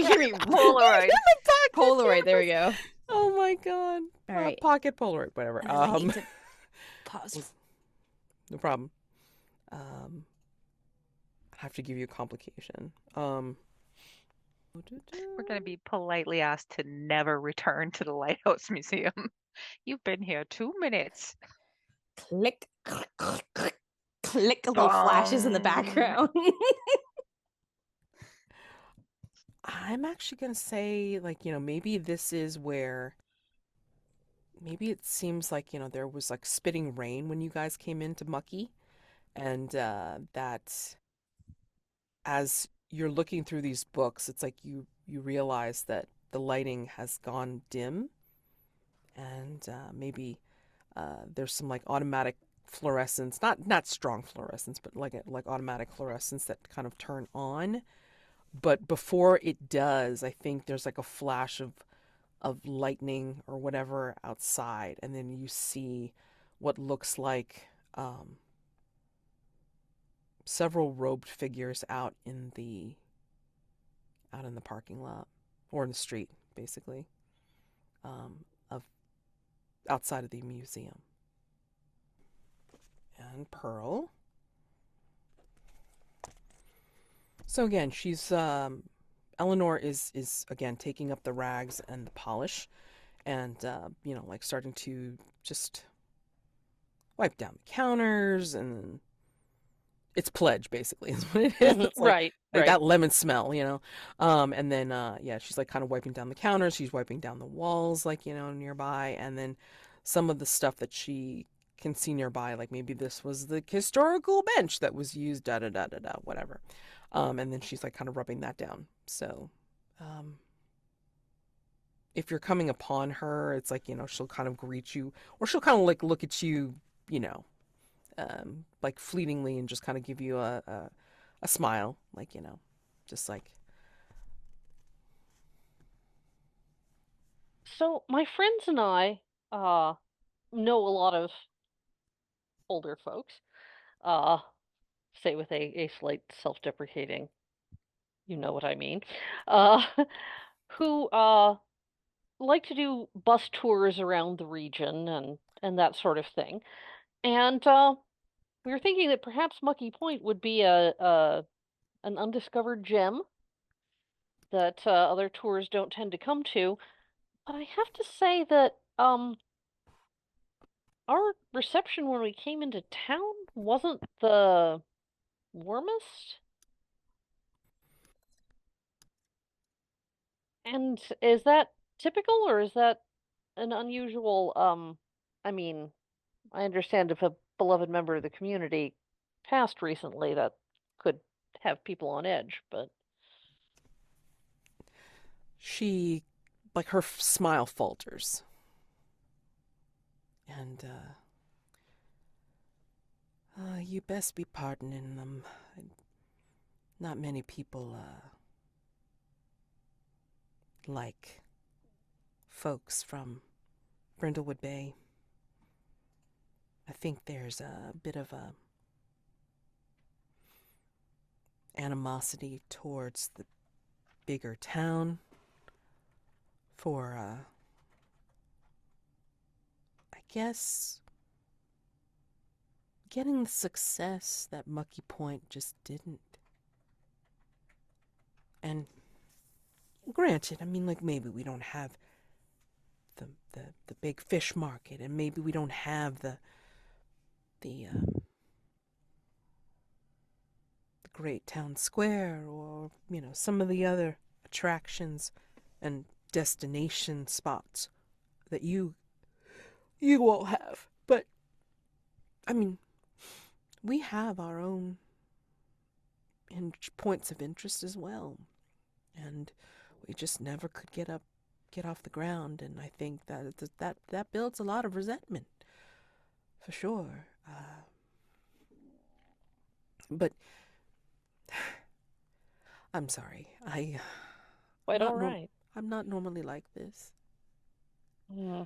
C: hear me.
D: Polaroid.
C: Polaroid. There we go.
A: Oh my God.
C: All right.
A: Pocket Polaroid, whatever.
C: And then I need to pause.
A: No problem. I have to give you a complication.
D: We're going to be politely asked to never return to the Lighthouse Museum. You've been here 2 minutes.
C: Click, click, click, click, click. Little flashes in the background.
A: I'm actually going to say, like, maybe this is where, maybe it seems like, there was like spitting rain when you guys came into Mucky, and that as you're looking through these books, it's like you realize that the lighting has gone dim, and maybe there's some like automatic fluorescence, not strong fluorescence, but like automatic fluorescence that kind of turn on. But before it does, I think there's like a flash of lightning or whatever outside, and then you see what looks like several robed figures out in the parking lot or in the street, basically, of outside of the museum. And Pearl. So again, she's Eleanor is again taking up the rags and the polish, and like starting to just wipe down the counters, and it's pledge basically is what it is. It's like,
B: Right.
A: that lemon smell, and then she's like kind of wiping down the counters, she's wiping down the walls, like, nearby, and then some of the stuff that she can see nearby, like maybe this was the historical bench that was used, da da da da da, whatever. And then she's like kind of rubbing that down. So, if you're coming upon her, it's like, she'll kind of greet you, or she'll kind of like look at you, like fleetingly, and just kind of give you a smile, like, just like.
B: So my friends and I know a lot of older folks, say with a slight self-deprecating, you know what I mean, uh, who like to do bus tours around the region and that sort of thing. And we were thinking that perhaps Mucky Point would be an undiscovered gem that other tours don't tend to come to. But I have to say that our reception when we came into town wasn't the warmest. And is that typical, or is that an unusual, I mean, I understand if a beloved member of the community passed recently, that could have people on edge, but
A: She, like, her smile falters. And, you best be pardoning them. Not many people, like folks from Brindlewood Bay. I think there's a bit of a animosity towards the bigger town for, I guess, getting the success that Mucky Point just didn't. And granted, I mean, like, maybe we don't have the big fish market, and maybe we don't have the great town square, or, you know, some of the other attractions and destination spots that you all have. But I mean, we have our own points of interest as well, and we just never could get off the ground. And I think that builds a lot of resentment, for sure. But I'm sorry.
B: Quite all right.
A: I'm not normally like this.
B: Yeah.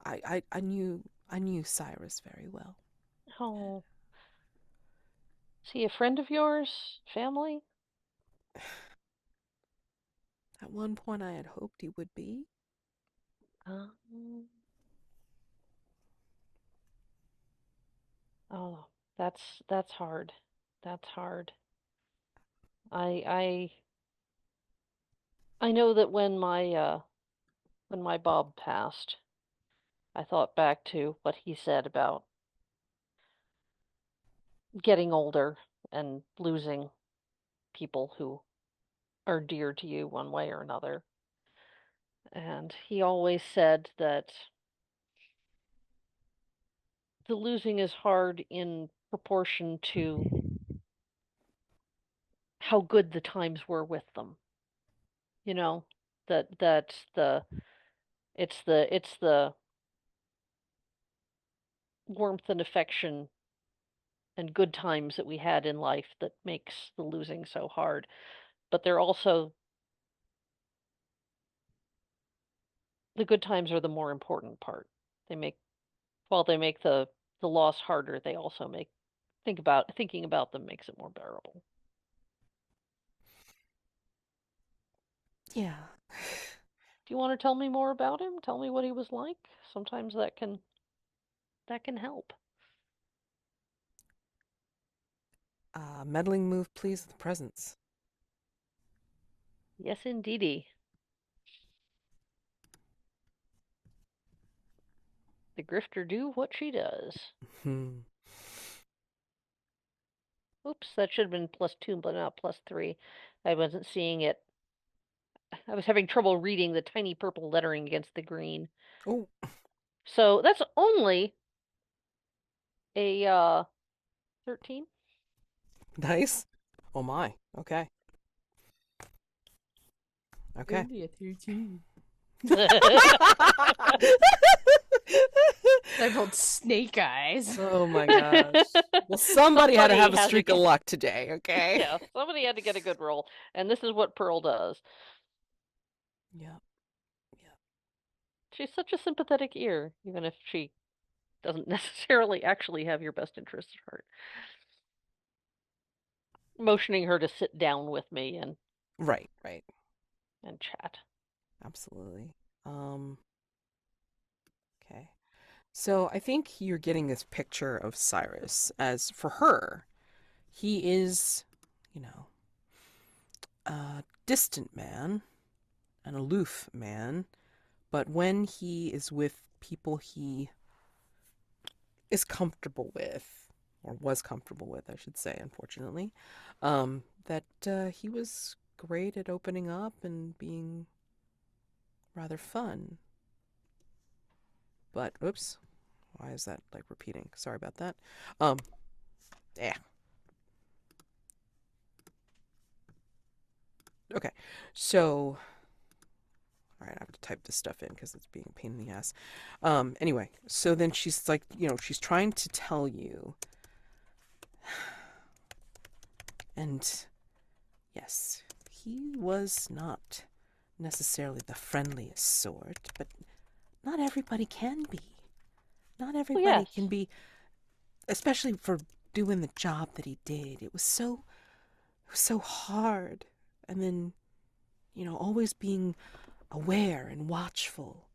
A: I knew Cyrus very well.
B: Oh. Is he a friend of yours? Family?
A: At one point, I had hoped he would be.
B: Oh, that's hard. That's hard. I know that when my Bob passed, I thought back to what he said about getting older and losing people who are dear to you one way or another. And he always said that the losing is hard in proportion to how good the times were with them. You know, it's the warmth and affection and good times that we had in life that makes the losing so hard. But they're also the good times are the more important part. They make while they make the loss harder, they also make thinking about them makes it more bearable.
A: Yeah.
B: Do you want to tell me more about him? Tell me what he was like. Sometimes that can help.
A: Meddling move, please, with presence.
B: Yes, indeedy. The grifter do what she does. Oops, that should have been +2, but not +3. I wasn't seeing it. I was having trouble reading the tiny purple lettering against the green.
A: Oh.
B: So that's only a 13.
A: Nice. Oh my. Okay. Okay.
C: Only a 13.
B: I
C: I rolled snake eyes.
A: Oh my gosh. Well, somebody had to have a
B: Somebody had to
A: streak of
B: get-
A: luck today, okay?
B: Yeah, somebody had to get a good roll, and this is what Pearl does.
A: Yeah.
B: She's such a sympathetic ear, even if she doesn't necessarily actually have your best interest at heart. Motioning her to sit down with me and
A: Right.
B: chat.
A: Absolutely. Okay. So I think you're getting this picture of Cyrus as, for her, he is, you know, a distant man, an aloof man, but when he is with people he is comfortable with, or was comfortable with, I should say, unfortunately, that he was great at opening up and being rather fun. But, oops, why is that, like, repeating? Sorry about that. Yeah. Okay, so, all right, I have to type this stuff in because it's being a pain in the ass. Anyway, so then she's like, you know, she's trying to tell you, and yes, he was not necessarily the friendliest sort, but not everybody can be. Not
B: Oh,
A: everybody can
B: yes.
A: be, especially for doing the job that he did. It was so hard. And then, always being aware and watchful.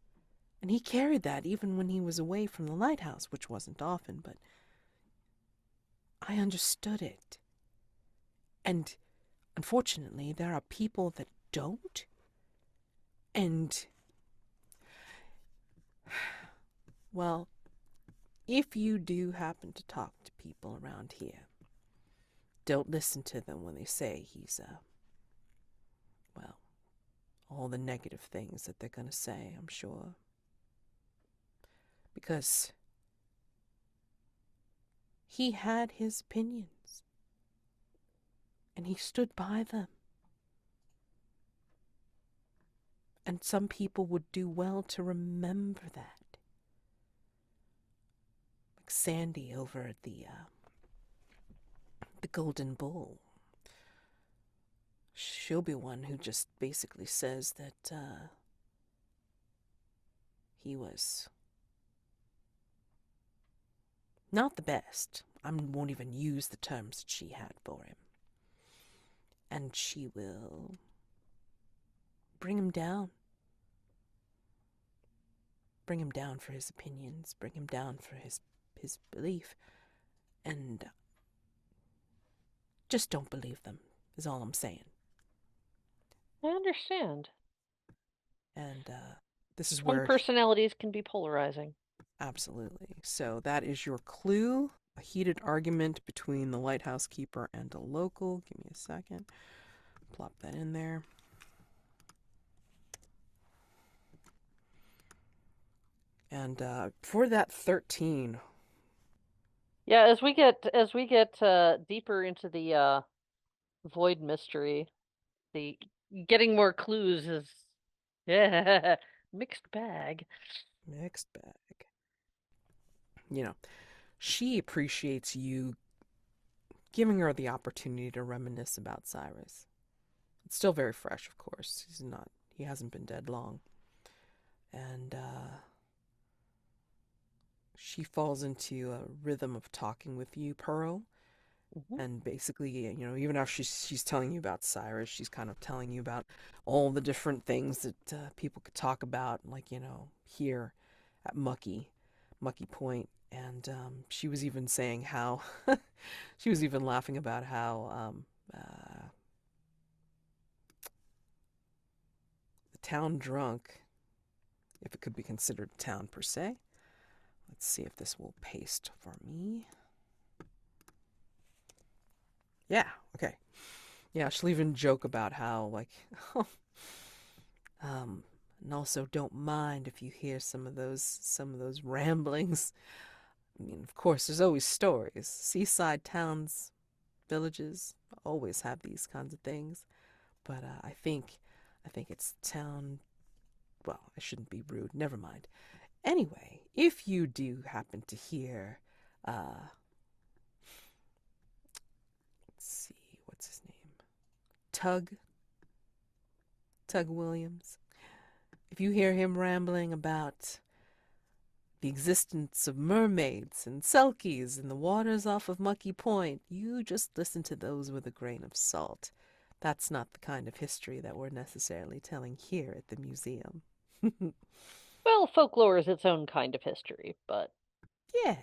A: And he carried that even when he was away from the lighthouse, which wasn't often, but I understood it. And unfortunately, there are people that don't. And, well, if you do happen to talk to people around here, don't listen to them when they say he's, well, all the negative things that they're going to say, I'm sure. Because he had his opinions. And he stood by them. And some people would do well to remember that. Like Sandy over at the Golden Bull. She'll be one who just basically says that he was not the best. I won't even use the terms that she had for him. And she will bring him down. Bring him down for his opinions. Bring him down for his belief. And just don't believe them, is all I'm saying.
B: I understand.
A: And this is
B: Some
A: where...
B: personalities can be polarizing.
A: Absolutely. So that is your clue. A heated argument between the lighthouse keeper and a local. Give me a second. Plop that in there. And for that 13.
B: Yeah, as we get deeper into the void mystery, the getting more clues is mixed bag.
A: Mixed bag. She appreciates you giving her the opportunity to reminisce about Cyrus. It's still very fresh, of course. He hasn't been dead long. And she falls into a rhythm of talking with you, Pearl.
B: Mm-hmm.
A: And basically, even after she's telling you about Cyrus, she's kind of telling you about all the different things that people could talk about, like, here at Mucky Point. And she was even saying how, she was even laughing about how the town drunk, if it could be considered a town per se. Let's see if this will paste for me. Yeah, okay. Yeah, she'll even joke about how, like, and also don't mind if you hear some of those ramblings. I mean, of course, there's always stories. Seaside towns, villages always have these kinds of things. But I think it's town. Well, I shouldn't be rude. Never mind. Anyway, if you do happen to hear, let's see, what's his name? Tug Williams. If you hear him rambling about the existence of mermaids and selkies in the waters off of Mucky Point, you just listen to those with a grain of salt. That's not the kind of history that we're necessarily telling here at the museum.
B: Well, folklore is its own kind of history, but
A: Yeah,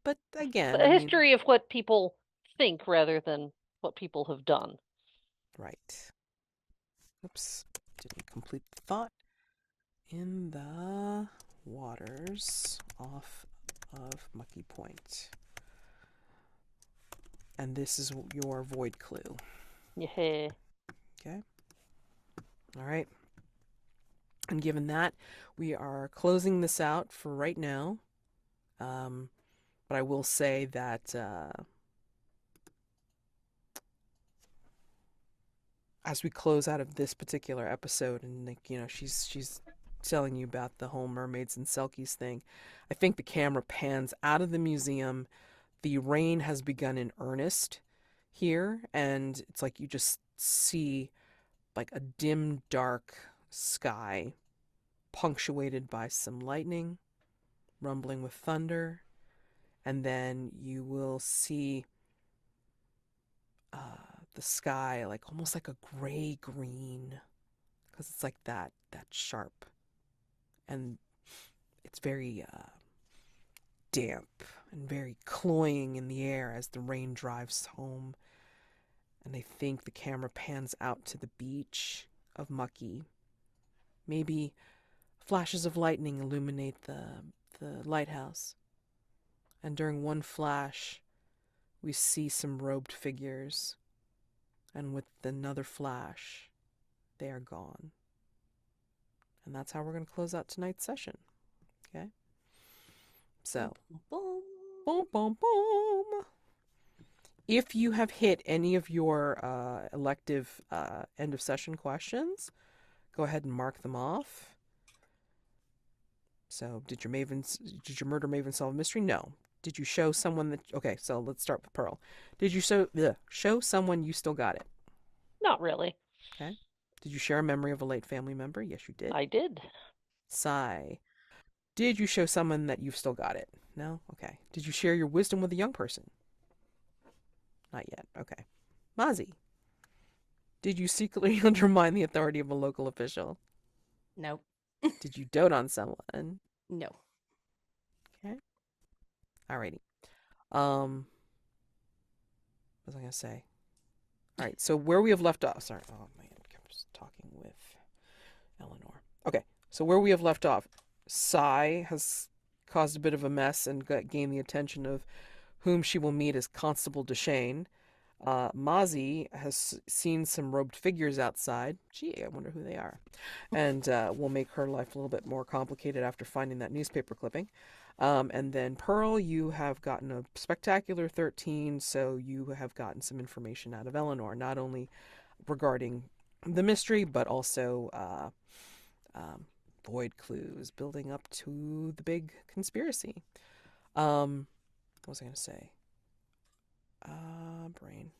A: but again,
B: a history of what people think rather than what people have done.
A: Right. Oops, didn't complete the thought. In the waters off of Mucky Point. And this is your void clue.
B: Yeah.
A: Okay. All right. And given that, we are closing this out for right now. But I will say that as we close out of this particular episode, and she's telling you about the whole mermaids and selkies thing, I think the camera pans out of the museum. The rain has begun in earnest here, and it's like you just see like a dim, dark sky punctuated by some lightning, rumbling with thunder, and then you will see the sky like almost like a gray green, because it's like that sharp, and it's very damp and very cloying in the air as the rain drives home. And I think the camera pans out to the beach of Mucky. Maybe flashes of lightning illuminate the lighthouse. And during one flash, we see some robed figures. And with another flash, they are gone. And that's how we're going to close out tonight's session. Okay? So,
C: Boom.
A: boom, boom, boom. If you have hit any of your elective end of session questions, go ahead and mark them off. So, did your murder maven solve a mystery? No. Did you show someone that? Okay, so let's start with Pearl. Did you show someone you still got it?
B: Not really.
A: Okay. Did you share a memory of a late family member? Yes, you did.
B: I did.
A: Sigh. Did you show someone that you've still got it? No? Okay. Did you share your wisdom with a young person? Not yet. Okay. Mazi. Did you secretly undermine the authority of a local official?
C: No.
A: Did you dote on someone?
C: No.
A: Okay. Alrighty. What was I gonna say? All right. So where we have left off. Sorry. Oh man, I was talking with Eleanor. Okay. So where we have left off, Sai has caused a bit of a mess and gained the attention of whom she will meet as Constable Deshane. Mazi has seen some robed figures outside. Gee, I wonder who they are. And will make her life a little bit more complicated after finding that newspaper clipping. And then Pearl, you have gotten a spectacular 13, so you have gotten some information out of Eleanor, not only regarding the mystery, but also void clues building up to the big conspiracy. What was I going to say? Brain.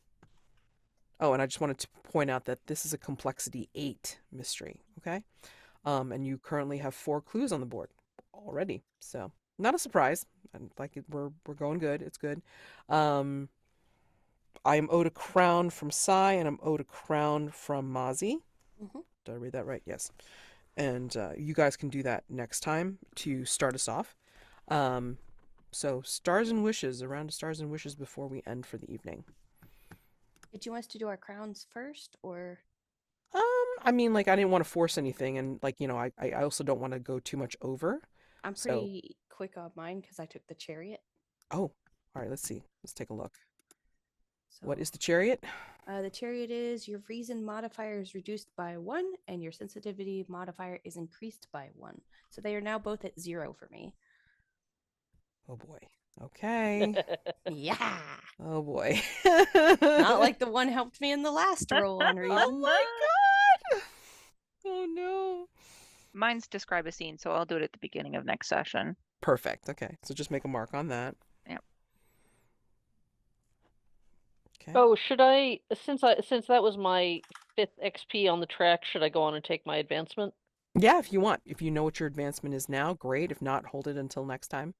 A: Oh, and I just wanted to point out that this is a complexity 8 mystery, okay? And you currently have 4 clues on the board already, so not a surprise. We're going good. It's good. I am owed a crown from Sai, and I'm owed a crown from Mazi.
C: Mm-hmm.
A: Did I read that right? Yes. And you guys can do that next time to start us off. So stars and wishes, a round of stars and wishes before we end for the evening.
C: Did you want us to do our crowns first, or?
A: I mean, like, I didn't want to force anything, and like, you know, I also don't want to go too much over.
C: I'm pretty quick on mine because I took the chariot.
A: Oh, all right. Let's see. Let's take a look.
C: So,
A: What is the chariot?
C: The chariot is your reason modifier is reduced by 1, and your sensitivity modifier is increased by 1. So they are now both at 0 for me.
A: Oh boy. Okay.
C: Yeah.
A: Oh boy.
C: Not like the one helped me in the last roll on reason.
A: Oh my god. Oh no.
D: Mine's describe a scene, so I'll do it at the beginning of next session.
A: Perfect. Okay. So just make a mark on that.
D: Yep.
A: Okay.
B: Oh, should I, since that was my 5th XP on the track, should I go on and take my advancement?
A: Yeah, if you want. If you know what your advancement is now, great. If not, hold it until next time.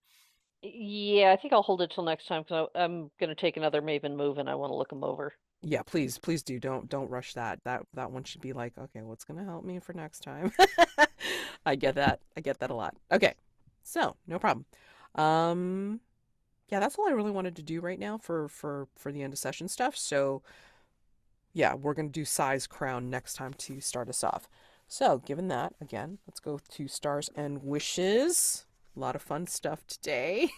B: Yeah, I think I'll hold it till next time because I'm going to take another Maven move and I want to look them over.
A: Yeah, please do. Don't rush that. That one should be like, okay, what's gonna help me for next time? I get that. I get that a lot. Okay. So, no problem. Yeah, that's all I really wanted to do right now for the end of session stuff. So, yeah, we're gonna do Sai's crown next time to start us off. So, given that, again, let's go to stars and wishes. A lot of fun stuff today.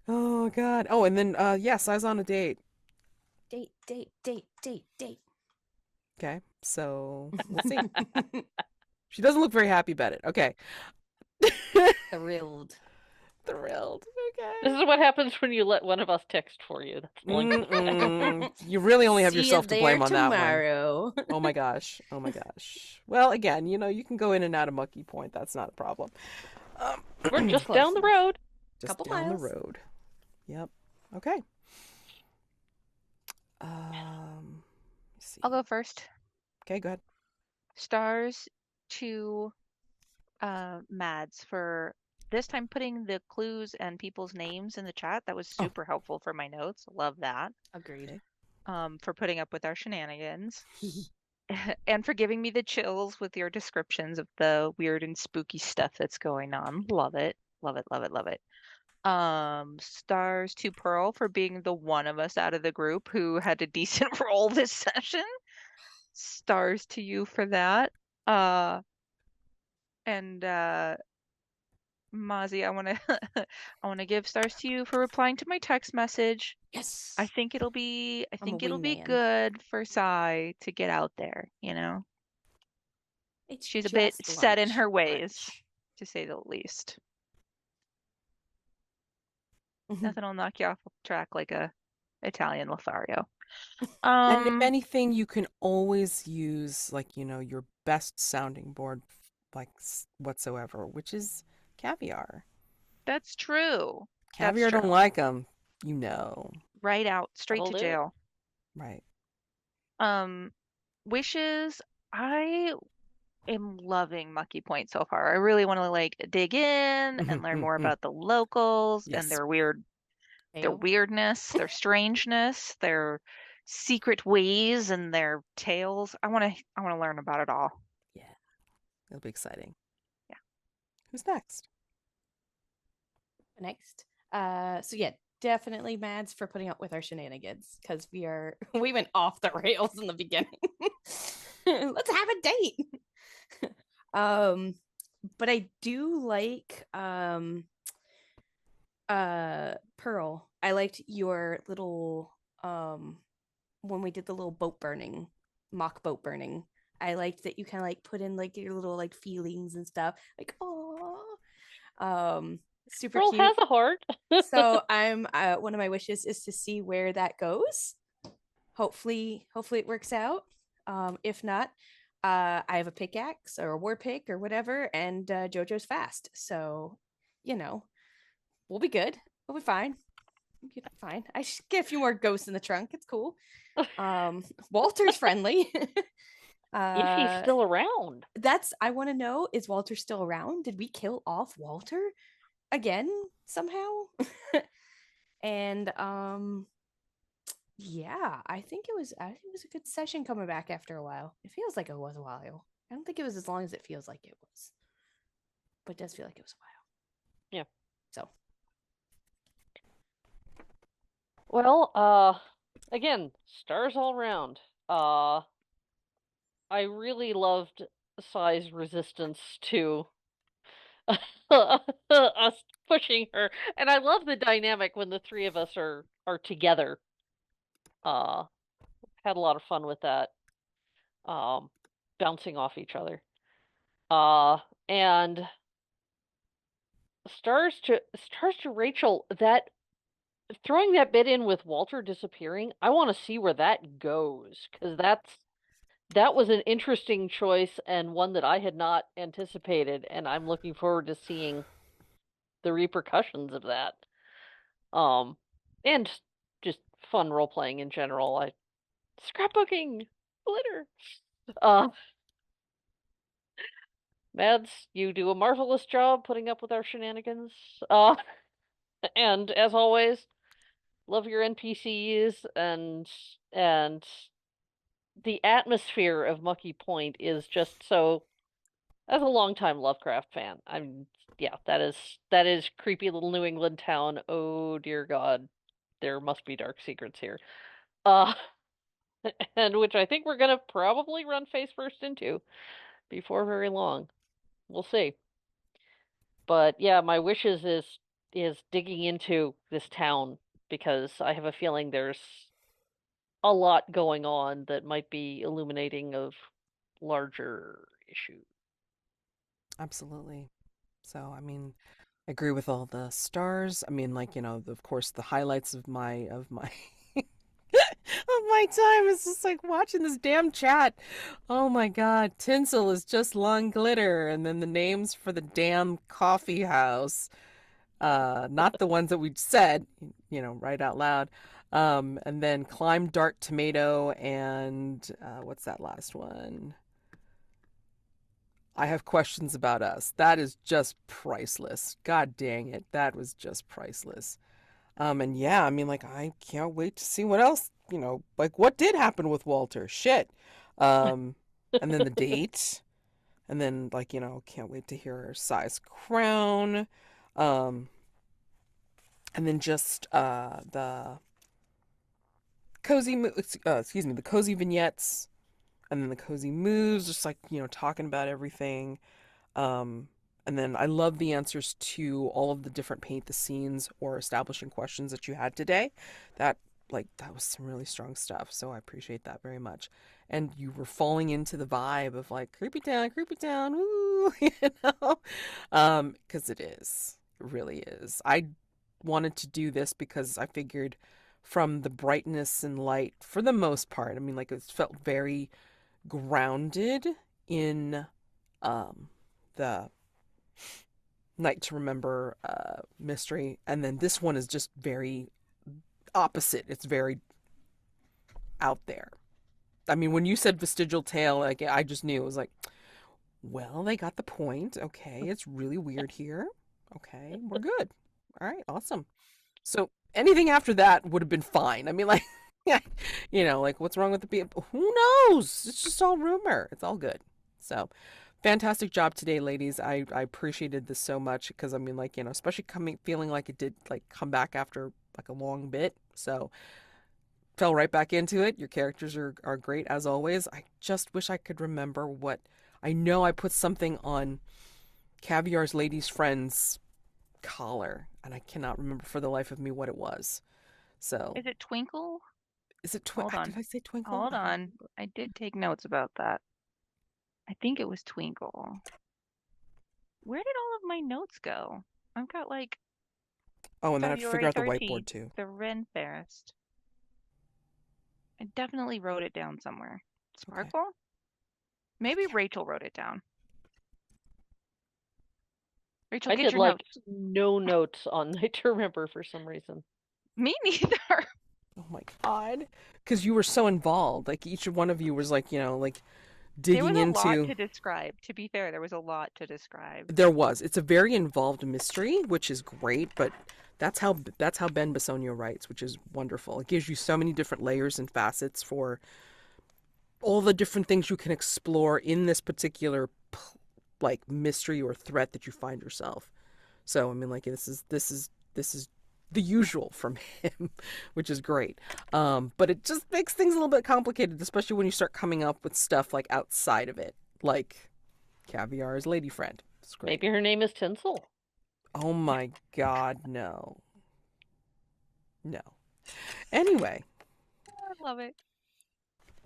A: Oh God. Oh, and then yeah, Sai's on a date.
C: Date.
A: Okay, so we'll see. She doesn't look very happy about it. Okay.
C: Thrilled.
A: Thrilled.
B: This
A: Okay.
B: is what happens when you let one of us text for you. That's the one.
A: You really only have
C: See
A: yourself
C: you
A: to blame
C: there
A: on that one.
C: tomorrow.
A: Oh my gosh. Oh my gosh. Well, again, you know, you can go in and out of Mucky Point. That's not a problem.
B: We're just
C: Close
B: down the
C: enough.
B: road.
A: Just
C: Couple
A: down
C: miles.
A: the road. Yep. Okay. Let's see.
D: I'll go first.
A: Okay, go ahead.
D: Stars to Mads, for this time putting the clues and people's names in the chat. That was
A: Oh.
D: super helpful for my notes. Love that.
C: Agreed.
A: Okay.
D: For putting up with our shenanigans. And for giving me the chills with your descriptions of the weird and spooky stuff that's going on. Love it. Love it, love it, love it. Stars to Pearl for being the one of us out of the group who had a decent roll this session. Stars to you for that. And Mazi, I want to give stars to you for replying to my text message.
C: Yes.
D: I think it'll be
C: I'm a wingman.
D: good for Sai to get out there, you know.
C: It's
D: She's a bit
C: just
D: set in her
C: lunch.
D: ways, to say the least. Nothing will knock you off track like a Italian Lothario.
A: And if anything, you can always use, like, you know, your best sounding board, like, whatsoever, which is caviar.
D: That's true.
A: Caviar
D: That's
A: don't like them, you know.
D: Right out, straight
B: That'll
D: to
B: do it.
D: jail.
A: Right.
D: Wishes, I am loving Mucky Point so far. I really want to like dig in and learn more about the locals and
A: Yes.
D: their weirdness, their strangeness, their secret ways and their tales. I want to learn about it all.
A: Yeah. It'll be exciting.
D: Yeah.
A: Who's next?
C: Next. So yeah, definitely Mads for putting up with our shenanigans because we went off the rails in the beginning. Let's have a date. But I do like Pearl. I liked your little when we did the little mock boat burning. I liked that you kind of like put in like your little like feelings and stuff. Like, oh, super
B: Pearl
C: cute.
B: has a heart.
C: So I'm one of my wishes is to see where that goes. Hopefully it works out. If not, I have a pickaxe or a war pick or whatever, and JoJo's fast. So, you know, we'll be good. We'll be fine. We'll be fine. I should get a few more ghosts in the trunk. It's cool. Walter's friendly.
B: If he's still around.
C: I want to know, is Walter still around? Did we kill off Walter again somehow? And yeah, I think it was a good session coming back after a while. It feels like it was a while. I don't think it was as long as it feels like it was. But it does feel like it was a while.
B: Yeah.
C: So.
B: Well, again, stars all around. I really loved Sai's resistance to us pushing her, and I love the dynamic when the three of us are together. Had a lot of fun with that. Bouncing off each other. And stars to Rachael, that throwing that bit in with Walter disappearing, I want to see where that goes, because that was an interesting choice and one that I had not anticipated, and I'm looking forward to seeing the repercussions of that. And just fun role playing in general. Scrapbooking, glitter. Mads, you do a marvelous job putting up with our shenanigans. And as always, love your NPCs and the atmosphere of Mucky Point is just so. As a longtime Lovecraft fan, that is creepy little New England town. Oh dear God, there must be dark secrets here. And which I think we're gonna probably run face first into before very long. We'll see. But yeah, my wishes is digging into this town because I have a feeling there's a lot going on that might be illuminating of larger issues.
A: Absolutely. So, I mean, I agree with all the stars. I mean, like, you know, of course, the highlights of my of my time is just like watching this damn chat. Oh my God, tinsel is just long glitter, and then the names for the damn coffee house, not the ones that we said, you know, right out loud. And then climb dark tomato and what's that last one? I have questions about us. That is just priceless. God dang it. That was just priceless. And yeah, I mean, like, I can't wait to see what else, like what did happen with Walter. Shit. Um, and then the date. And then, like, can't wait to hear her size crown. Um, and then just the the cozy vignettes, and then the cozy moves, just like, talking about everything. Um, and then I love the answers to all of the different paint the scenes or establishing questions that you had today. That that was some really strong stuff. So I appreciate that very much. And you were falling into the vibe of like creepy town, woo, because it is. It really is. I wanted to do this because I figured from the brightness and light, for the most part, I mean, like it felt very grounded in the Night to Remember mystery, and then this one is just very opposite. It's very out there. I mean, when you said vestigial tale, like I just knew. It was like, well, they got the point. Okay, it's really weird here. Okay, we're good. All right, awesome. So anything after that would have been fine. I mean, like, like what's wrong with the people? Who knows? It's just all rumor. It's all good. So fantastic job today, ladies. I appreciated this so much because I mean, like, especially feeling like it did like come back after like a long bit. So fell right back into it. Your characters are great as always. I just wish I could remember what I know. I put something on Caviar's lady's friend's collar, and I cannot remember for the life of me what it was. So
D: Is it Twinkle?
A: is it
D: Hold on.
A: Did I say Twinkle?
D: Hold on. I did take notes about that. I think it was Twinkle. Where did all of my notes go? I've got like
A: Oh, and then I have to figure
D: February
A: out the
D: 13th,
A: whiteboard too.
D: the Ren Fairest. I definitely wrote it down somewhere.
A: Okay.
D: Sparkle? Maybe Rachel wrote it down. Rachel,
B: I
D: get
B: did
D: your
B: like
D: notes.
B: no notes on Night to Remember for some reason.
D: Me neither.
A: Oh my God. Because you were so involved. Like each one of you was like, like
D: There was
A: digging
D: a lot
A: into.
D: to describe. To be fair, there was a lot to describe.
A: There was. It's a very involved mystery, which is great, but that's how Ben Bisogno writes, which is wonderful. It gives you so many different layers and facets for all the different things you can explore in this particular like mystery or threat that you find yourself. So I mean, like this is the usual from him, which is great. But it just makes things a little bit complicated, especially when you start coming up with stuff like outside of it, like Caviar's lady friend. It's great.
B: Maybe her name is Tinsel.
A: Oh my God, no. No. Anyway.
D: I love it.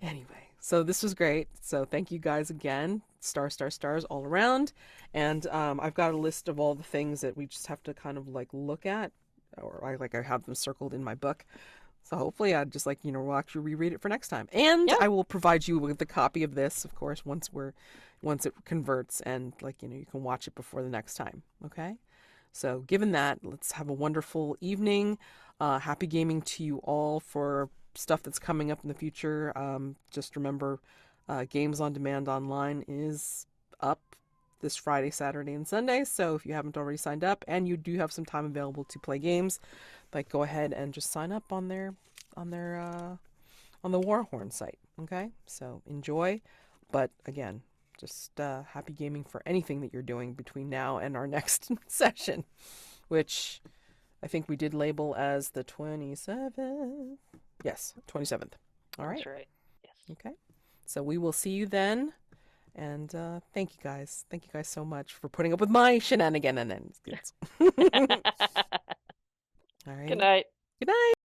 A: Anyway, so this was great. So thank you guys again. Stars all around. And I've got a list of all the things that we just have to kind of like look at, or I have them circled in my book. So hopefully I just like, we'll actually reread it for next time. And
B: Yeah.
A: I will provide you with a copy of this, of course, once it converts, and like, you can watch it before the next time. Okay? So given that, let's have a wonderful evening. Happy gaming to you all for stuff that's coming up in the future. Just remember, Games on Demand Online is up this Friday, Saturday, and Sunday. So if you haven't already signed up and you do have some time available to play games, like go ahead and just sign up on the Warhorn site. Okay, so enjoy. But again, just happy gaming for anything that you're doing between now and our next session, which I think we did label as the 27th. Yes, 27th. All right.
B: That's right. Yes.
A: Okay. So we will see you then. And thank you guys. Thank you guys so much for putting up with my shenanigans. All right.
B: Good night.
A: Good night.